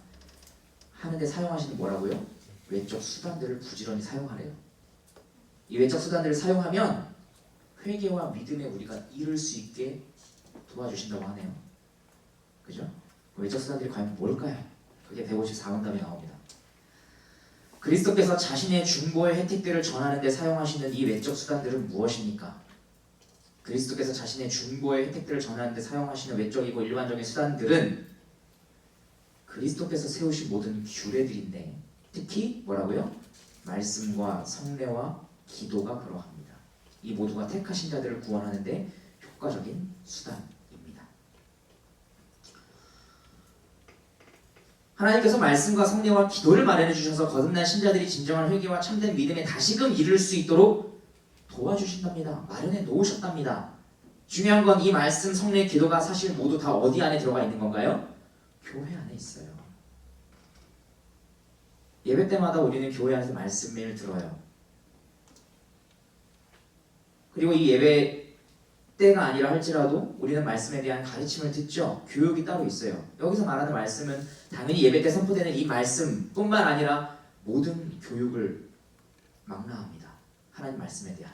하는데 사용하시는 뭐라고요? 외적 수단들을 부지런히 사용하래요. 이 외적 수단들을 사용하면 회개와 믿음에 우리가 이룰 수 있게 도와주신다고 하네요. 그죠? 외적 수단들이 과연 뭘까요? 그게 154문답에 나옵니다. 그리스도께서 자신의 중보의 혜택들을 전하는 데 사용하시는 이 외적 수단들은 무엇입니까? 그리스도께서 자신의 중보의 혜택들을 전하는 데 사용하시는 외적이고 일반적인 수단들은 그리스도께서 세우신 모든 규례들인데 특히 뭐라고요? 말씀과 성례와 기도가 그러합니다. 이 모두가 택하신 자들을 구원하는 데 효과적인 수단입니다. 하나님께서 말씀과 성례와 기도를 마련해 주셔서 거듭난 신자들이 진정한 회개와 참된 믿음에 다시금 이를 수 있도록 도와주신답니다. 마련해 놓으셨답니다. 중요한 건 이 말씀, 성례, 기도가 사실 모두 다 어디 안에 들어가 있는 건가요? 교회 안에 있어요. 예배 때마다 우리는 교회 안에서 말씀을 들어요. 그리고 이 예배 때가 아니라 할지라도 우리는 말씀에 대한 가르침을 듣죠. 교육이 따로 있어요. 여기서 말하는 말씀은 당연히 예배 때 선포되는 이 말씀뿐만 아니라 모든 교육을 망라합니다. 하나님 말씀에 대한.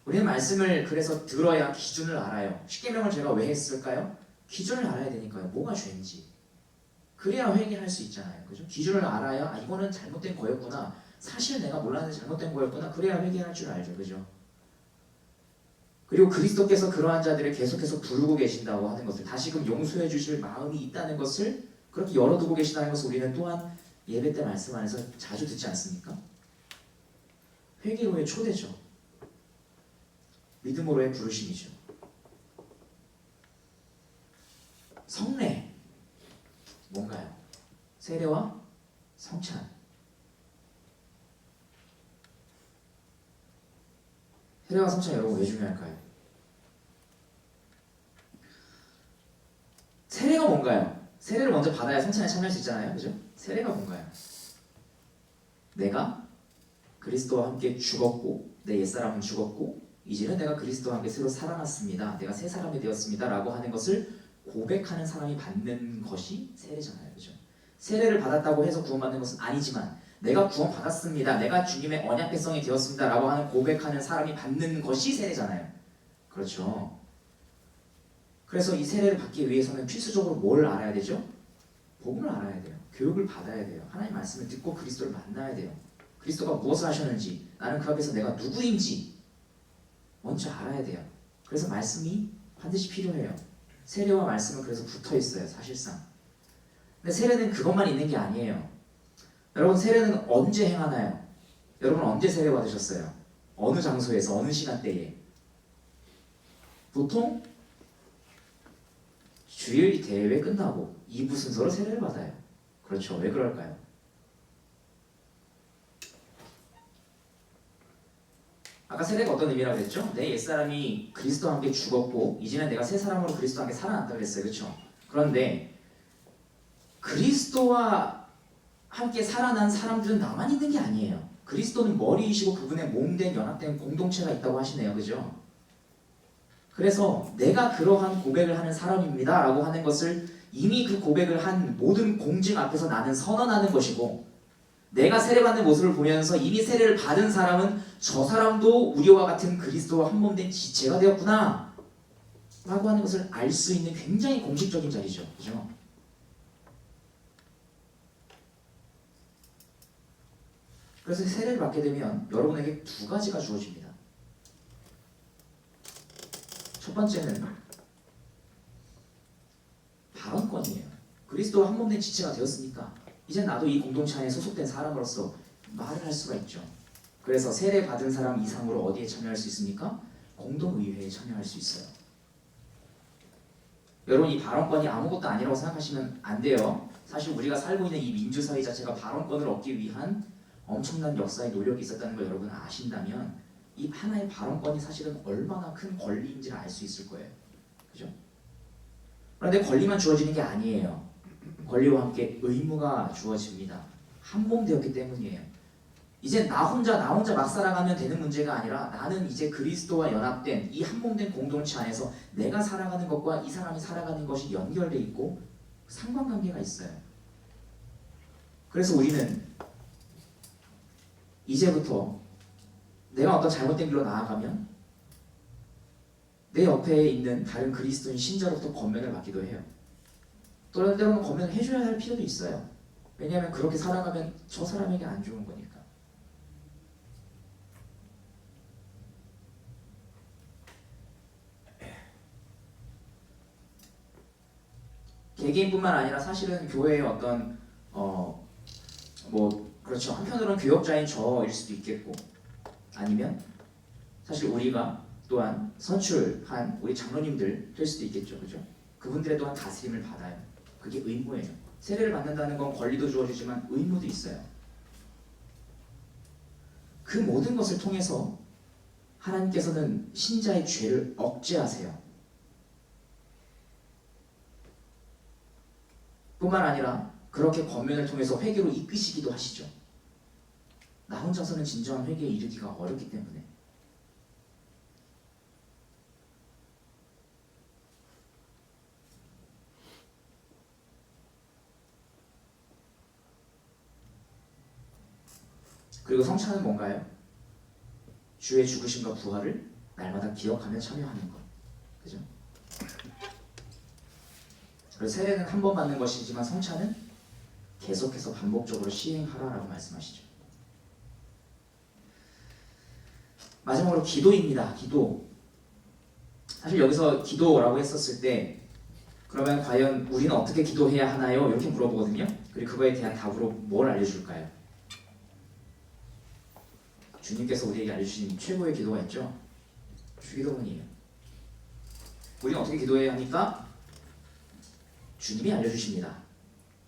우리는 말씀을 그래서 들어야 기준을 알아요. 십계명을 제가 왜 했을까요? 기준을 알아야 되니까요. 뭐가 죄인지. 그래야 회개할 수 있잖아요. 그죠? 기준을 알아야 이거는 잘못된 거였구나. 사실 내가 몰랐는데 잘못된 거였구나. 그래야 회개할 줄 알죠. 그죠? 그리고 그리스도께서 그러한 자들을 계속해서 부르고 계신다고 하는 것을 다시금 용서해 주실 마음이 있다는 것을 그렇게 열어두고 계시다는 것을 우리는 또한 예배 때 말씀 안에서 자주 듣지 않습니까? 회개로의 초대죠. 믿음으로의 부르심이죠. 성례 뭔가요? 세례와 성찬. 세례와 성찬 여러분 왜 중요할까요? 세례가 뭔가요? 세례를 먼저 받아야 성찬에 참여할 수 있잖아요. 그죠? 세례가 뭔가요? 내가 그리스도와 함께 죽었고 내 옛사람은 죽었고 이제는 내가 그리스도와 함께 새로 살아났습니다. 내가 새 사람이 되었습니다. 라고 하는 것을 고백하는 사람이 받는 것이 세례잖아요. 그죠? 세례를 받았다고 해서 구원받는 것은 아니지만 내가 구원받았습니다. 내가 주님의 언약 백성이 되었습니다. 라고 하는 고백하는 사람이 받는 것이 세례잖아요. 그렇죠? 그래서 이 세례를 받기 위해서는 필수적으로 뭘 알아야 되죠? 복음을 알아야 돼요. 교육을 받아야 돼요. 하나님 말씀을 듣고 그리스도를 만나야 돼요. 그리스도가 무엇을 하셨는지, 나는 그 앞에서 내가 누구인지 먼저 알아야 돼요. 그래서 말씀이 반드시 필요해요. 세례와 말씀은 그래서 붙어 있어요, 사실상. 근데 세례는 그것만 있는 게 아니에요. 여러분, 세례는 언제 행하나요? 여러분 언제 세례 받으셨어요? 어느 장소에서, 어느 시간대에? 보통 주일 대회 끝나고 2부 순서로 세례를 받아요. 그렇죠. 왜 그럴까요? 아까 세례가 어떤 의미라고 했죠? 내 옛사람이 그리스도와 함께 죽었고 이제는 내가 새 사람으로 그리스도와 함께 살아났다고 그랬어요. 그렇죠? 그런데 그리스도와 함께 살아난 사람들은 나만 있는 게 아니에요. 그리스도는 머리이시고 그분의 몸된 연합된 공동체가 있다고 하시네요. 그죠? 그래서 내가 그러한 고백을 하는 사람입니다 라고 하는 것을 이미 그 고백을 한 모든 공직 앞에서 나는 선언하는 것이고, 내가 세례받는 모습을 보면서 이미 세례를 받은 사람은 저 사람도 우리와 같은 그리스도와 한 몸된 지체가 되었구나 라고 하는 것을 알 수 있는 굉장히 공식적인 자리죠. 그죠? 그래서 세례를 받게 되면 여러분에게 두 가지가 주어집니다. 첫 번째는 발언권이에요. 그리스도와 한 몸된 지체가 되었으니까 이제 나도 이 공동체 안에 소속된 사람으로서 말을 할 수가 있죠. 그래서 세례 받은 사람 이상으로 어디에 참여할 수 있습니까? 공동의회에 참여할 수 있어요. 여러분, 이 발언권이 아무것도 아니라고 생각하시면 안 돼요. 사실 우리가 살고 있는 이 민주사회 자체가 발언권을 얻기 위한 엄청난 역사의 노력이 있었다는 걸 여러분 아신다면 이 하나의 발언권이 사실은 얼마나 큰 권리인지를 알 수 있을 거예요. 그죠? 그런데 권리만 주어지는 게 아니에요. 권리와 함께 의무가 주어집니다. 한 몸 되었기 때문이에요. 이제 나 혼자 막 살아가면 되는 문제가 아니라 나는 이제 그리스도와 연합된 이 한 몸된 공동체 안에서 내가 살아가는 것과 이 사람이 살아가는 것이 연결돼 있고 상관관계가 있어요. 그래서 우리는 이제부터 내가 어떤 잘못된 길로 나아가면 내 옆에 있는 다른 그리스도인 신자로부터 권면을 받기도 해요. 또 때로는 권면을 해줘야 할 필요도 있어요. 왜냐하면 그렇게 살아가면 저 사람에게 안 좋은 거니까. 개개인뿐만 아니라 사실은 교회의 어떤 그렇죠. 한편으로는 교역자인 저일 수도 있겠고, 아니면 사실 우리가 또한 선출한 우리 장로님들 될 수도 있겠죠. 그죠? 그분들의 또한 다스림을 받아요. 그게 의무예요. 세례를 받는다는 건 권리도 주어지지만 의무도 있어요. 그 모든 것을 통해서 하나님께서는 신자의 죄를 억제하세요. 뿐만 아니라 그렇게 권면을 통해서 회개로 이끄시기도 하시죠. 나 혼자서는 진정한 회개에 이르기가 어렵기 때문에. 그리고 성찬은 뭔가요? 주의 죽으심과 부활을 날마다 기억하며 참여하는 것. 그죠? 그래서 세례는 한 번 받는 것이지만 성찬은 계속해서 반복적으로 시행하라라고 말씀하시죠. 마지막으로 기도입니다. 기도. 사실 여기서 기도라고 했었을 때 그러면 과연 우리는 어떻게 기도해야 하나요? 이렇게 물어보거든요. 그리고 그거에 대한 답으로 뭘 알려줄까요? 주님께서 우리에게 알려주신 최고의 기도가 있죠. 주기도문이에요. 우리는 어떻게 기도해야 하니까? 주님이 알려주십니다.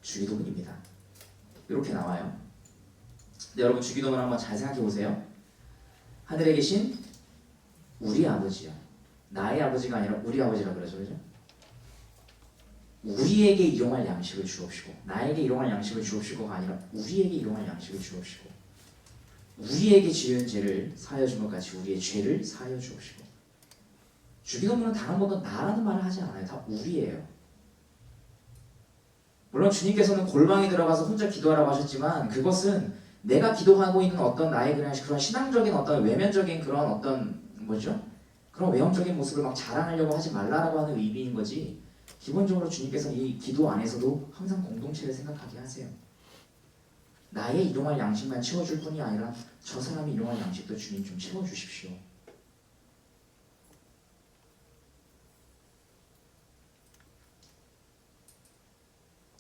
주기도문입니다. 이렇게 나와요. 근데 여러분, 주기도문 한번 잘 생각해 보세요. 하늘에 계신 우리 아버지요. 나의 아버지가 아니라 우리 아버지라고 그러죠. 그죠? 우리에게 일용할 양식을 주옵시고, 나에게 일용할 양식을 주옵시고가 아니라 우리에게 일용할 양식을 주옵시고, 우리에게 지은 죄를 사하여 준 것 같이 우리의 죄를 사하여 주옵시고. 주기도문은 단 한 번도 나라는 말을 하지 않아요. 다 우리예요. 물론 주님께서는 골방에 들어가서 혼자 기도하라고 하셨지만 그것은 내가 기도하고 있는 어떤 나의 그런 신앙적인 어떤 외면적인 그런 어떤 그런 외형적인 모습을 막 자랑하려고 하지 말라라고 하는 의미인 거지, 기본적으로 주님께서 이 기도 안에서도 항상 공동체를 생각하게 하세요. 나의 일용할 양식만 채워줄 뿐이 아니라 저 사람이 일용할 양식도 주님 좀 채워주십시오.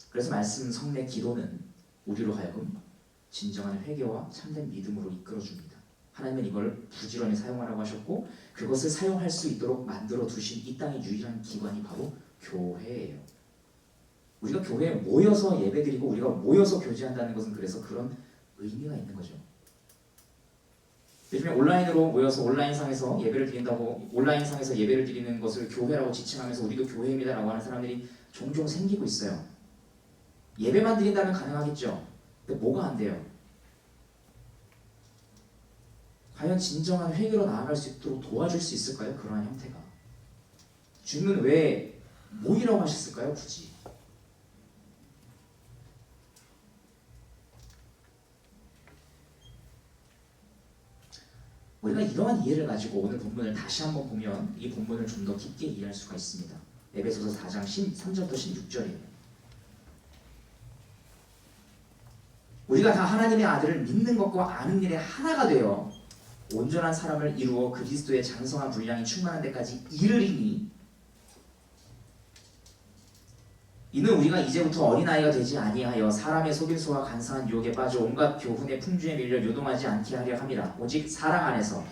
그래서 말씀 성례 기도는 우리로 하여금 진정한 회개와 참된 믿음으로 이끌어줍니다. 하나님은 이걸 부지런히 사용하라고 하셨고 그것을 사용할 수 있도록 만들어 두신 이 땅의 유일한 기관이 바로 교회예요. 우리가 교회에 모여서 예배드리고 우리가 모여서 교제한다는 것은 그래서 그런 의미가 있는 거죠. 요즘에 온라인으로 모여서 온라인상에서 예배를 드린다고 온라인상에서 예배를 드리는 것을 교회라고 지칭하면서 우리도 교회입니다라고 하는 사람들이 종종 생기고 있어요. 예배만 드린다면 가능하겠죠. 근데 뭐가 안 돼요? 과연 진정한 회개로 나아갈 수 있도록 도와줄 수 있을까요? 그러한 형태가. 주님은 왜 모이라고 하셨을까요? 굳이. 우리가 이러한 이해를 가지고 오늘 본문을 다시 한번 보면 이 본문을 좀 더 깊게 이해할 수가 있습니다. 에베소서 4장 13절부터 16절이에요. 우리가 다 하나님의 아들을 믿는 것과 아는 일에 하나가 되어 온전한 사람을 이루어 그리스도의 장성한 분량이 충만한 데까지 이르리니 이는 우리가 이제부터 어린아이가 되지 아니하여 사람의 속임수와 간사한 유혹에 빠져 온갖 교훈의 풍주에 밀려 요동하지 않게 하려 함이라. 오직 사랑 안에서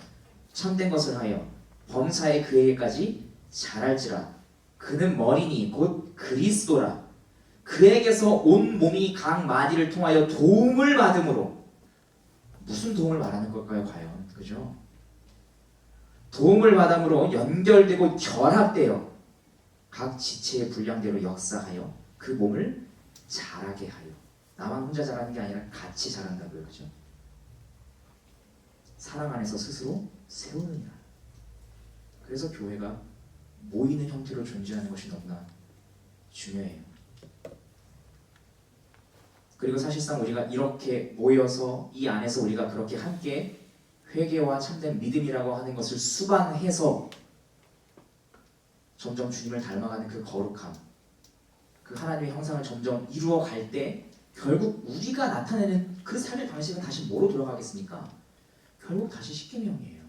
참된 것을 하여 범사에 그에게까지 자랄지라. 그는 머리니 곧 그리스도라. 그에게서 온 몸이 각 마디를 통하여 도움을 받음으로. 무슨 도움을 말하는 걸까요 과연? 그죠? 도움을 받음으로 연결되고 결합되어 각 지체의 분량대로 역사하여 그 몸을 자라게 하여. 나만 혼자 자라는 게 아니라 같이 자란다고요. 그죠? 사랑 안에서 스스로 세우느니라. 그래서 교회가 모이는 형태로 존재하는 것이 너무나 중요해요. 그리고 사실상 우리가 이렇게 모여서 이 안에서 우리가 그렇게 함께 회개와 참된 믿음이라고 하는 것을 수반해서 점점 주님을 닮아가는 그 거룩함, 그 하나님의 형상을 점점 이루어갈 때 결국 우리가 나타내는 그 삶의 방식은 다시 뭐로 돌아가겠습니까? 결국 다시 십계명이에요.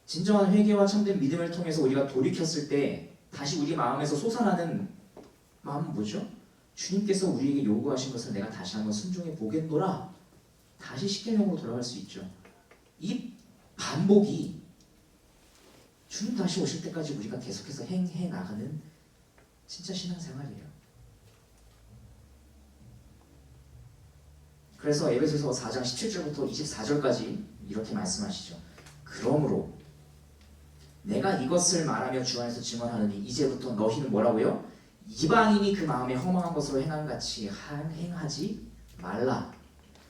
진정한 회개와 참된 믿음을 통해서 우리가 돌이켰을 때 다시 우리 마음에서 솟아나는 마음은 뭐죠? 주님께서 우리에게 요구하신 것을 내가 다시 한번 순종해 보겠노라. 다시 십계명으로 돌아갈 수 있죠. 이 반복이 주님 다시 오실 때까지 우리가 계속해서 행해 나가는 진짜 신앙생활이에요. 그래서 에베소서 4장 17절부터 24절까지 이렇게 말씀하시죠. 그러므로 내가 이것을 말하며 주 안에서 증언하느니 이제부터 너희는 뭐라고요? 이방인이 그 마음에 허망한 것으로 행한 같이 행하지 말라.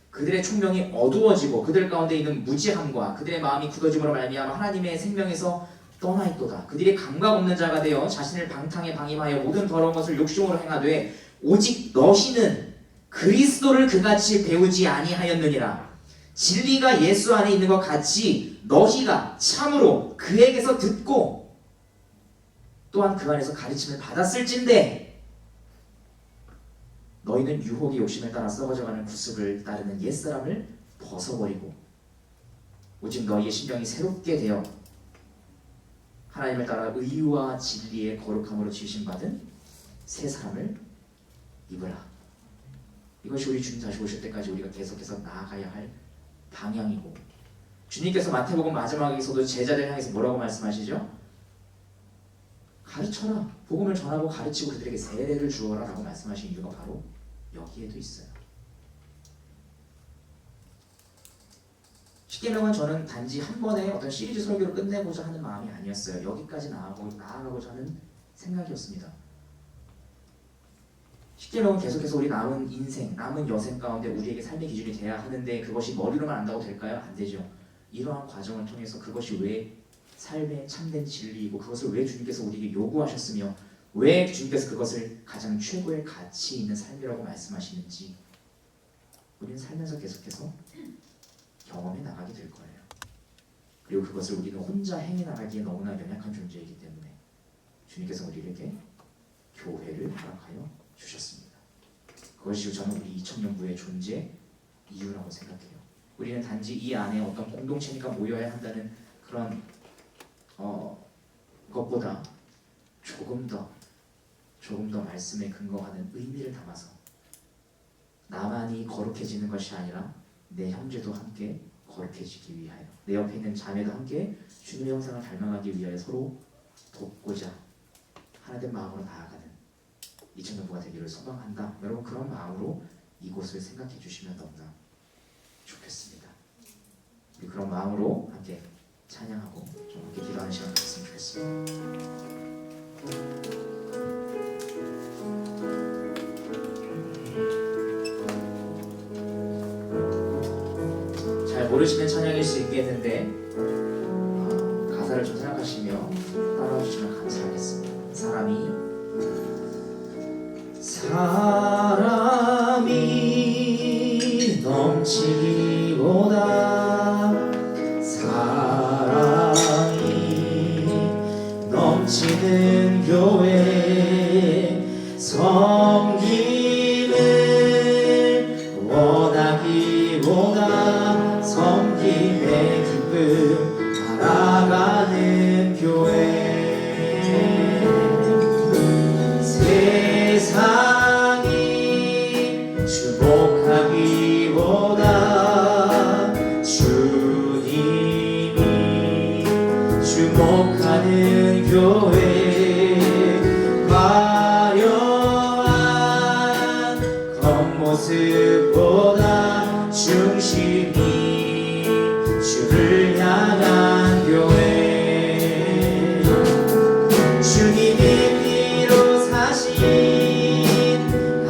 그들의 총명이 어두워지고 그들 가운데 있는 무지함과 그들의 마음이 굳어짐으로 말미암아 하나님의 생명에서 떠나 있도다. 그들이 감각 없는 자가 되어 자신을 방탕에 방임하여 모든 더러운 것을 욕심으로 행하되 오직 너희는 그리스도를 그같이 배우지 아니하였느니라. 진리가 예수 안에 있는 것 같이 너희가 참으로 그에게서 듣고 또한 그 안에서 가르침을 받았을진데 너희는 유혹의 욕심에 따라 썩어져가는 구습을 따르는 옛사람을 벗어버리고 오직 너희의 심령이 새롭게 되어 하나님을 따라 의와 진리의 거룩함으로 지으심받은 새 사람을 입으라. 이것이 우리 주님 다시 오실 때까지 우리가 계속해서 나아가야 할 방향이고 주님께서 마태복음 마지막에서도 제자들 향해서 뭐라고 말씀하시죠? 가르쳐라. 복음을 전하고 가르치고 그들에게 세례를 주어라 라고 말씀하신 이유가 바로 여기에도 있어요. 십계명은 저는 단지 한 번의 어떤 시리즈 설교로 끝내고자 하는 마음이 아니었어요. 여기까지 나아가고자 하는 생각이었습니다. 십계명은 계속해서 우리 남은 인생, 남은 여생 가운데 우리에게 삶의 기준이 돼야 하는데 그것이 머리로만 안다고 될까요? 안 되죠. 이러한 과정을 통해서 그것이 왜 삶의 참된 진리이고 그것을 왜 주님께서 우리에게 요구하셨으며 왜 주님께서 그것을 가장 최고의 가치 있는 삶이라고 말씀하시는지 우리는 살면서 계속해서 경험해 나가게 될 거예요. 그리고 그것을 우리는 혼자 행해 나가기에 너무나 연약한 존재이기 때문에 주님께서 우리에게 교회를 허락하여 주셨습니다. 그것이 저는 우리 이천년부의 존재 이유라고 생각해요. 우리는 단지 이 안에 어떤 공동체니까 모여야 한다는 그런 것보다 조금 더 말씀에 근거하는 의미를 담아서 나만이 거룩해지는 것이 아니라 내 형제도 함께 거룩해지기 위하여, 내 옆에 있는 자매도 함께 주님의 형상을 닮아가기 위하여 서로 돕고자 하나된 마음으로 나아가는 이천년부가 되기를 소망한다. 여러분, 그런 마음으로 이곳을 생각해 주시면 너무나 좋겠습니다. 우리 그런 마음으로 함께 찬양하고 좀 함께 기도하는 시간 가졌으면 좋겠습니다. 잘 모르시는 찬양일 수 있겠는데 가사를 좀 생각하시며 따라와 주시면 감사하겠습니다. 사람이 넘치기보다 사랑이 넘치는 교회 섬김을 원하기보다 섬김의 기쁨 알아가는 교회, 세상이 주목하기보다 주님이 주목하는 교회, 화려한 겉모습보다 중심이 주를 향한 교회, 주님이 피로 사신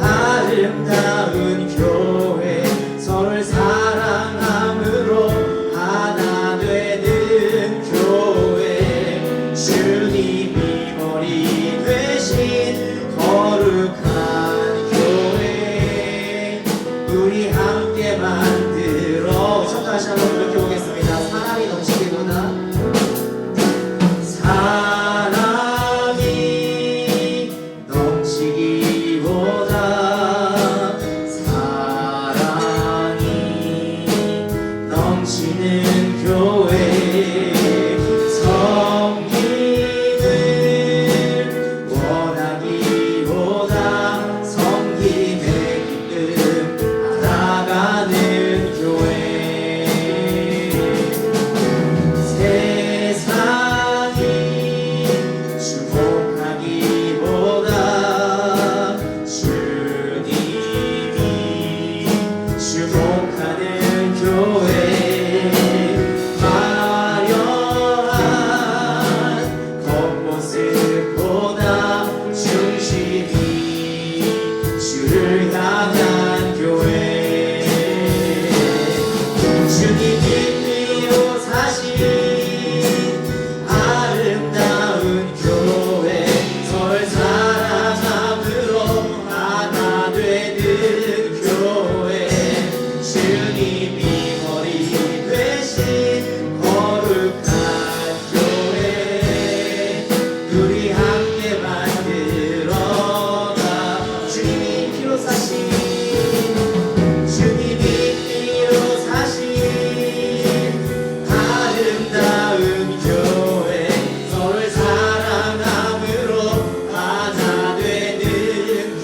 아름다운 교회, 서로를 사랑함으로 하나 되는 교회, 주님이 머리 되신 거룩한 교회, 우리 함께 만들어 첫 다시 한번 이렇게 보겠습니다. 사랑이 넘치기보다 사랑이 넘치기보다 사랑이 넘치는 교회, 섬김을 원하기보다 섬김의 기쁨 알아가는 교회, 세상이 주목하기보다 주님이 주목하는 교회, 화려한 겉모습보다 중심이 주를 향한 교회, 주님이 피로 사신 아름다운 교회, 서로를 사랑함으로 하나 되는 교회, 주님이 머리 되신 거룩한 교회, 우리 함께 만들어가 주님이 피로 사신 주님이 피로 사신 아름다운 교회, 서로를 사랑함으로 하나 되는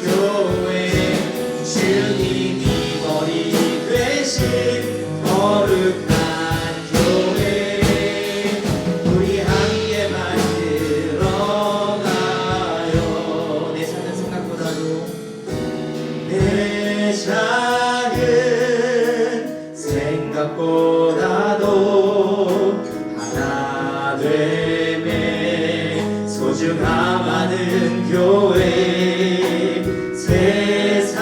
교회, 주님이 머리 되신 거룩한 교회, 우리 함께 만들어가요. 내 작은 생각보다도 내 작은 생각보다도 하나 됨에 소중함하는 교회, 세상에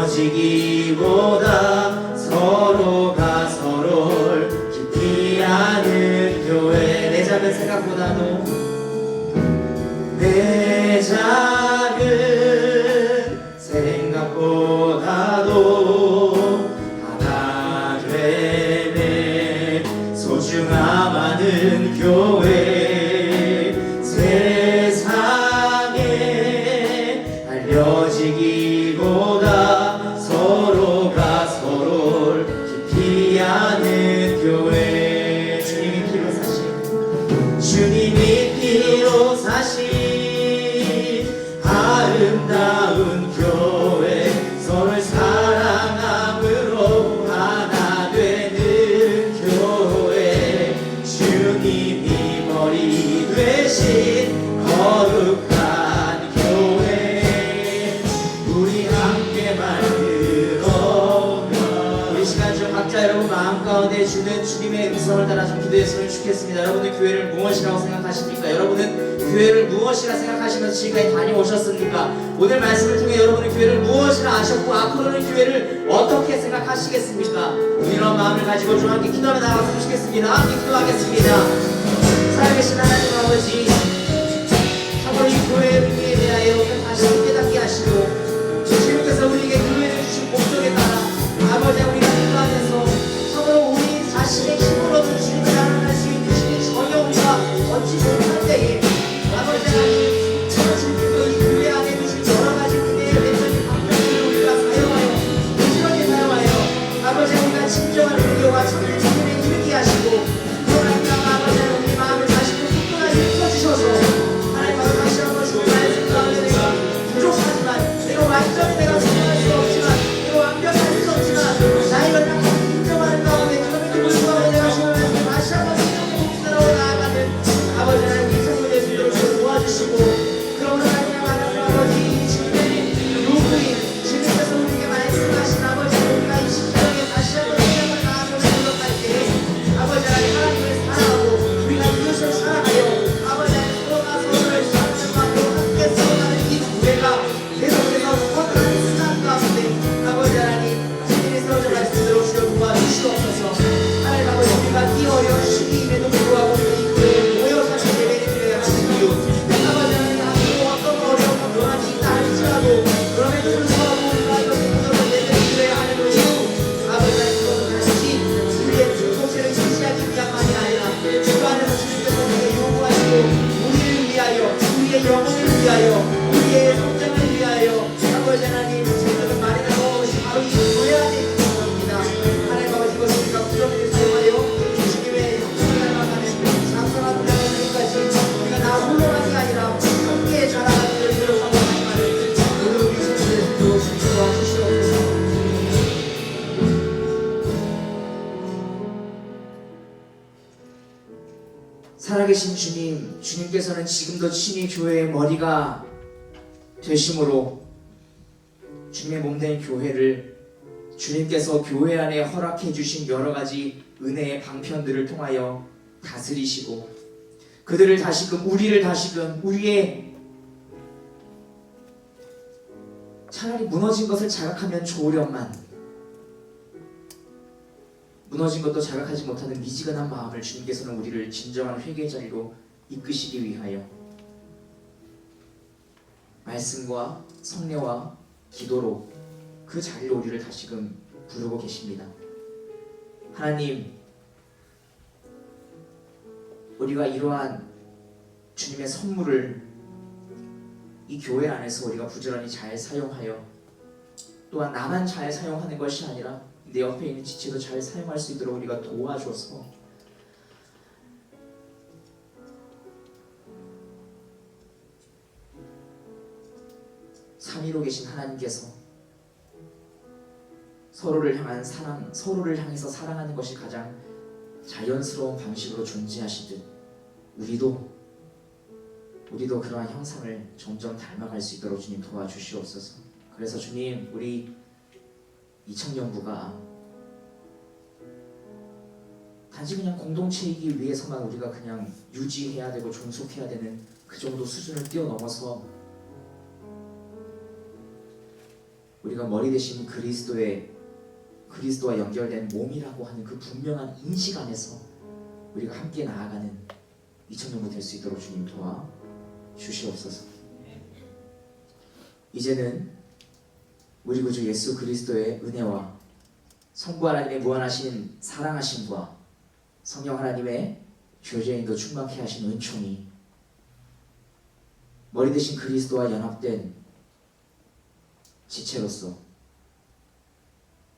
알려지기보다 서로가 서로를 깊이 아는 교회, 내 작은 생각보다도 내 작은 생각보다도 하나 되네 소중함하는 교회, 알려지기보다 서로가 서로를 깊이 아는 교회. 주님이 피로 사신 아름다운 교회, 서로를 사랑함으로 하나 되는 교회. 주님이 머리 되신 거룩한 교회, 우리 함께 만들어. 우리 시간 중 각자 여러분 마음 가운데 주는 주님의 음성을 따라 좀 기도했으면 좋겠습니다. 여러분은 교회를 무엇이라고 생각하십니까? 여러분은 교회를 무엇이라 생각하시면서 지금까지 다녀오셨습니까? 오늘 말씀을 통해 여러분은 교회를 무엇이라 아셨고 앞으로는 교회를 어떻게 생각하시겠습니까? 이런 마음을 가지고 좀 함께 기도하며 나아갔으면 좋겠습니다. 함께 기도하겠습니다. 살아계신 하나님 아버지, 참으로 이 교회의 의미에 대하여 다시 깨닫게 하시고 주님께서 우리에게 교회를 주신 목적에 따라 아버지 우리가 기도하면서 참으로 우리 자신의 힘으로는 주님을 알아갈 수 있는 신이 전혀 우리가 얻지 못할 때에 아버지 하나님, 주님께서 이 교회 안에 주신 여러 가지 은혜의 대적인 방법들을 우리가 사용하여 부지런히 사용하여 아버지 우리가 진정한 의료와 참된 믿음에 이르게 하시고, 그러나 아버지 우리 마음을 다시 굳건하게 일으켜주셔서 하나님 아버지 다시 한번 주의 말씀 가운데 내가 부족하지만, 내가 완전히 내가 성공할 수 없지만, 내가 완벽할 수 없지만 나의 연약함을 인정하는 가운데 그럼에도 불구하고 내가 주의 말씀 다시 한번 성공의 목표로 나아가는 아버지 하나님 이 성도의 손으로 주여 도와주시고, 그러므로 하나님 아버지 주님의 요구인 주님께서 우리에게 말씀하신 아버지 우리가 이 시간에 다시 한번 생각을 나아가며 노력할 때 아버지 하나님 하나님을 사랑하고 우리가 이웃을 사랑하여 아버지 하나님 서로가 서로를 사랑하는 마음으로 함께 살아가는 이 교회가 계속해서 선한 순환 가운데 아버지 하나님 주님의 세워져 말씀대로 주여 도와주시옵소서. 하나님 아버지 우리가 이 어려운 시기임에도 불구하고 우리가 이 교회에 모여 사는 예배를 드려야 하는 이유, 아버지 하나님 앞으로 어떤 어려운 고난이 있다 할지라도 그럼에도 불구하고 우리가 이것을 무조건 예배를 드려야 하는 이유, 아버지 하나님 그것은 단지 우리의 공동체를 지지하기 위함만이 아니라 주 안에서 주님께서 우리에게 요구하시고 우리를 위하여, 우리의 영혼을 위하여, 우리의 성장을 위하여 아버지 하나님 제대로 말이라는 것이 바로 이 교회 안에 있는 것입니다. 하나님 아버지 이것을 우리가 부정하게 사용하여 주님의 형상을 닮아가는 장성한 분량의 일까지 우리가 나 홀로만이 아니라 함께 자라가는 일을 노력하고 하지만은 오늘 우리 성도들도 주님 도와주시옵소서. 살아계신 주님, 주님께서는 지금도 친히 교회의 머리가 되심으로 주님의 몸된 교회를 주님께서 교회 안에 허락해 주신 여러 가지 은혜의 방편들을 통하여 다스리시고, 그들을 다시금 우리를 다시금 우리의 차라리 무너진 것을 자각하면 좋으련만 무너진 것도 자각하지 못하는 미지근한 마음을 주님께서는 우리를 진정한 회개의 자리로 이끄시기 위하여 말씀과 성례와 기도로 그 자리로 우리를 다시금 부르고 계십니다. 하나님, 우리가 이러한 주님의 선물을 이 교회 안에서 우리가 부지런히 잘 사용하여, 또한 나만 잘 사용하는 것이 아니라 내 옆에 있는 지체도 잘 사용할 수 있도록 우리가 도와줘서 삼위로 계신 하나님께서 서로를 향한 사랑, 서로를 향해서 사랑하는 것이 가장 자연스러운 방식으로 존재하시듯 우리도 그러한 형상을 점점 닮아갈 수 있도록 주님 도와주시옵소서. 그래서 주님, 우리 이청년부가 단지 그냥 공동체이기 위해서만 우리가 그냥 유지해야 되고 종속해야 되는 그 정도 수준을 뛰어넘어서 우리가 머리 대신 그리스도와 연결된 몸이라고 하는 그 분명한 인식 안에서 우리가 함께 나아가는 이청년부 될 수 있도록 주님 도와주시옵소서. 이제는 우리 구주 예수 그리스도의 은혜와 성부 하나님의 무한하신 사랑하심과 성령 하나님의 교제인도 충만케 하신 은총이 머리 대신 그리스도와 연합된 지체로서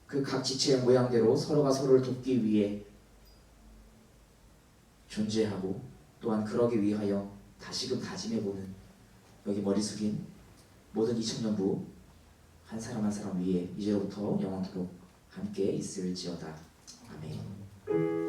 그 각 지체의 모양대로 서로가 서로를 돕기 위해 존재하고 또한 그러기 위하여 다시금 다짐해보는 여기 머리 숙인 모든 2000년부 한 사람 한 사람 위에 이제로부터 영원토록 함께 있을지어다. 아멘.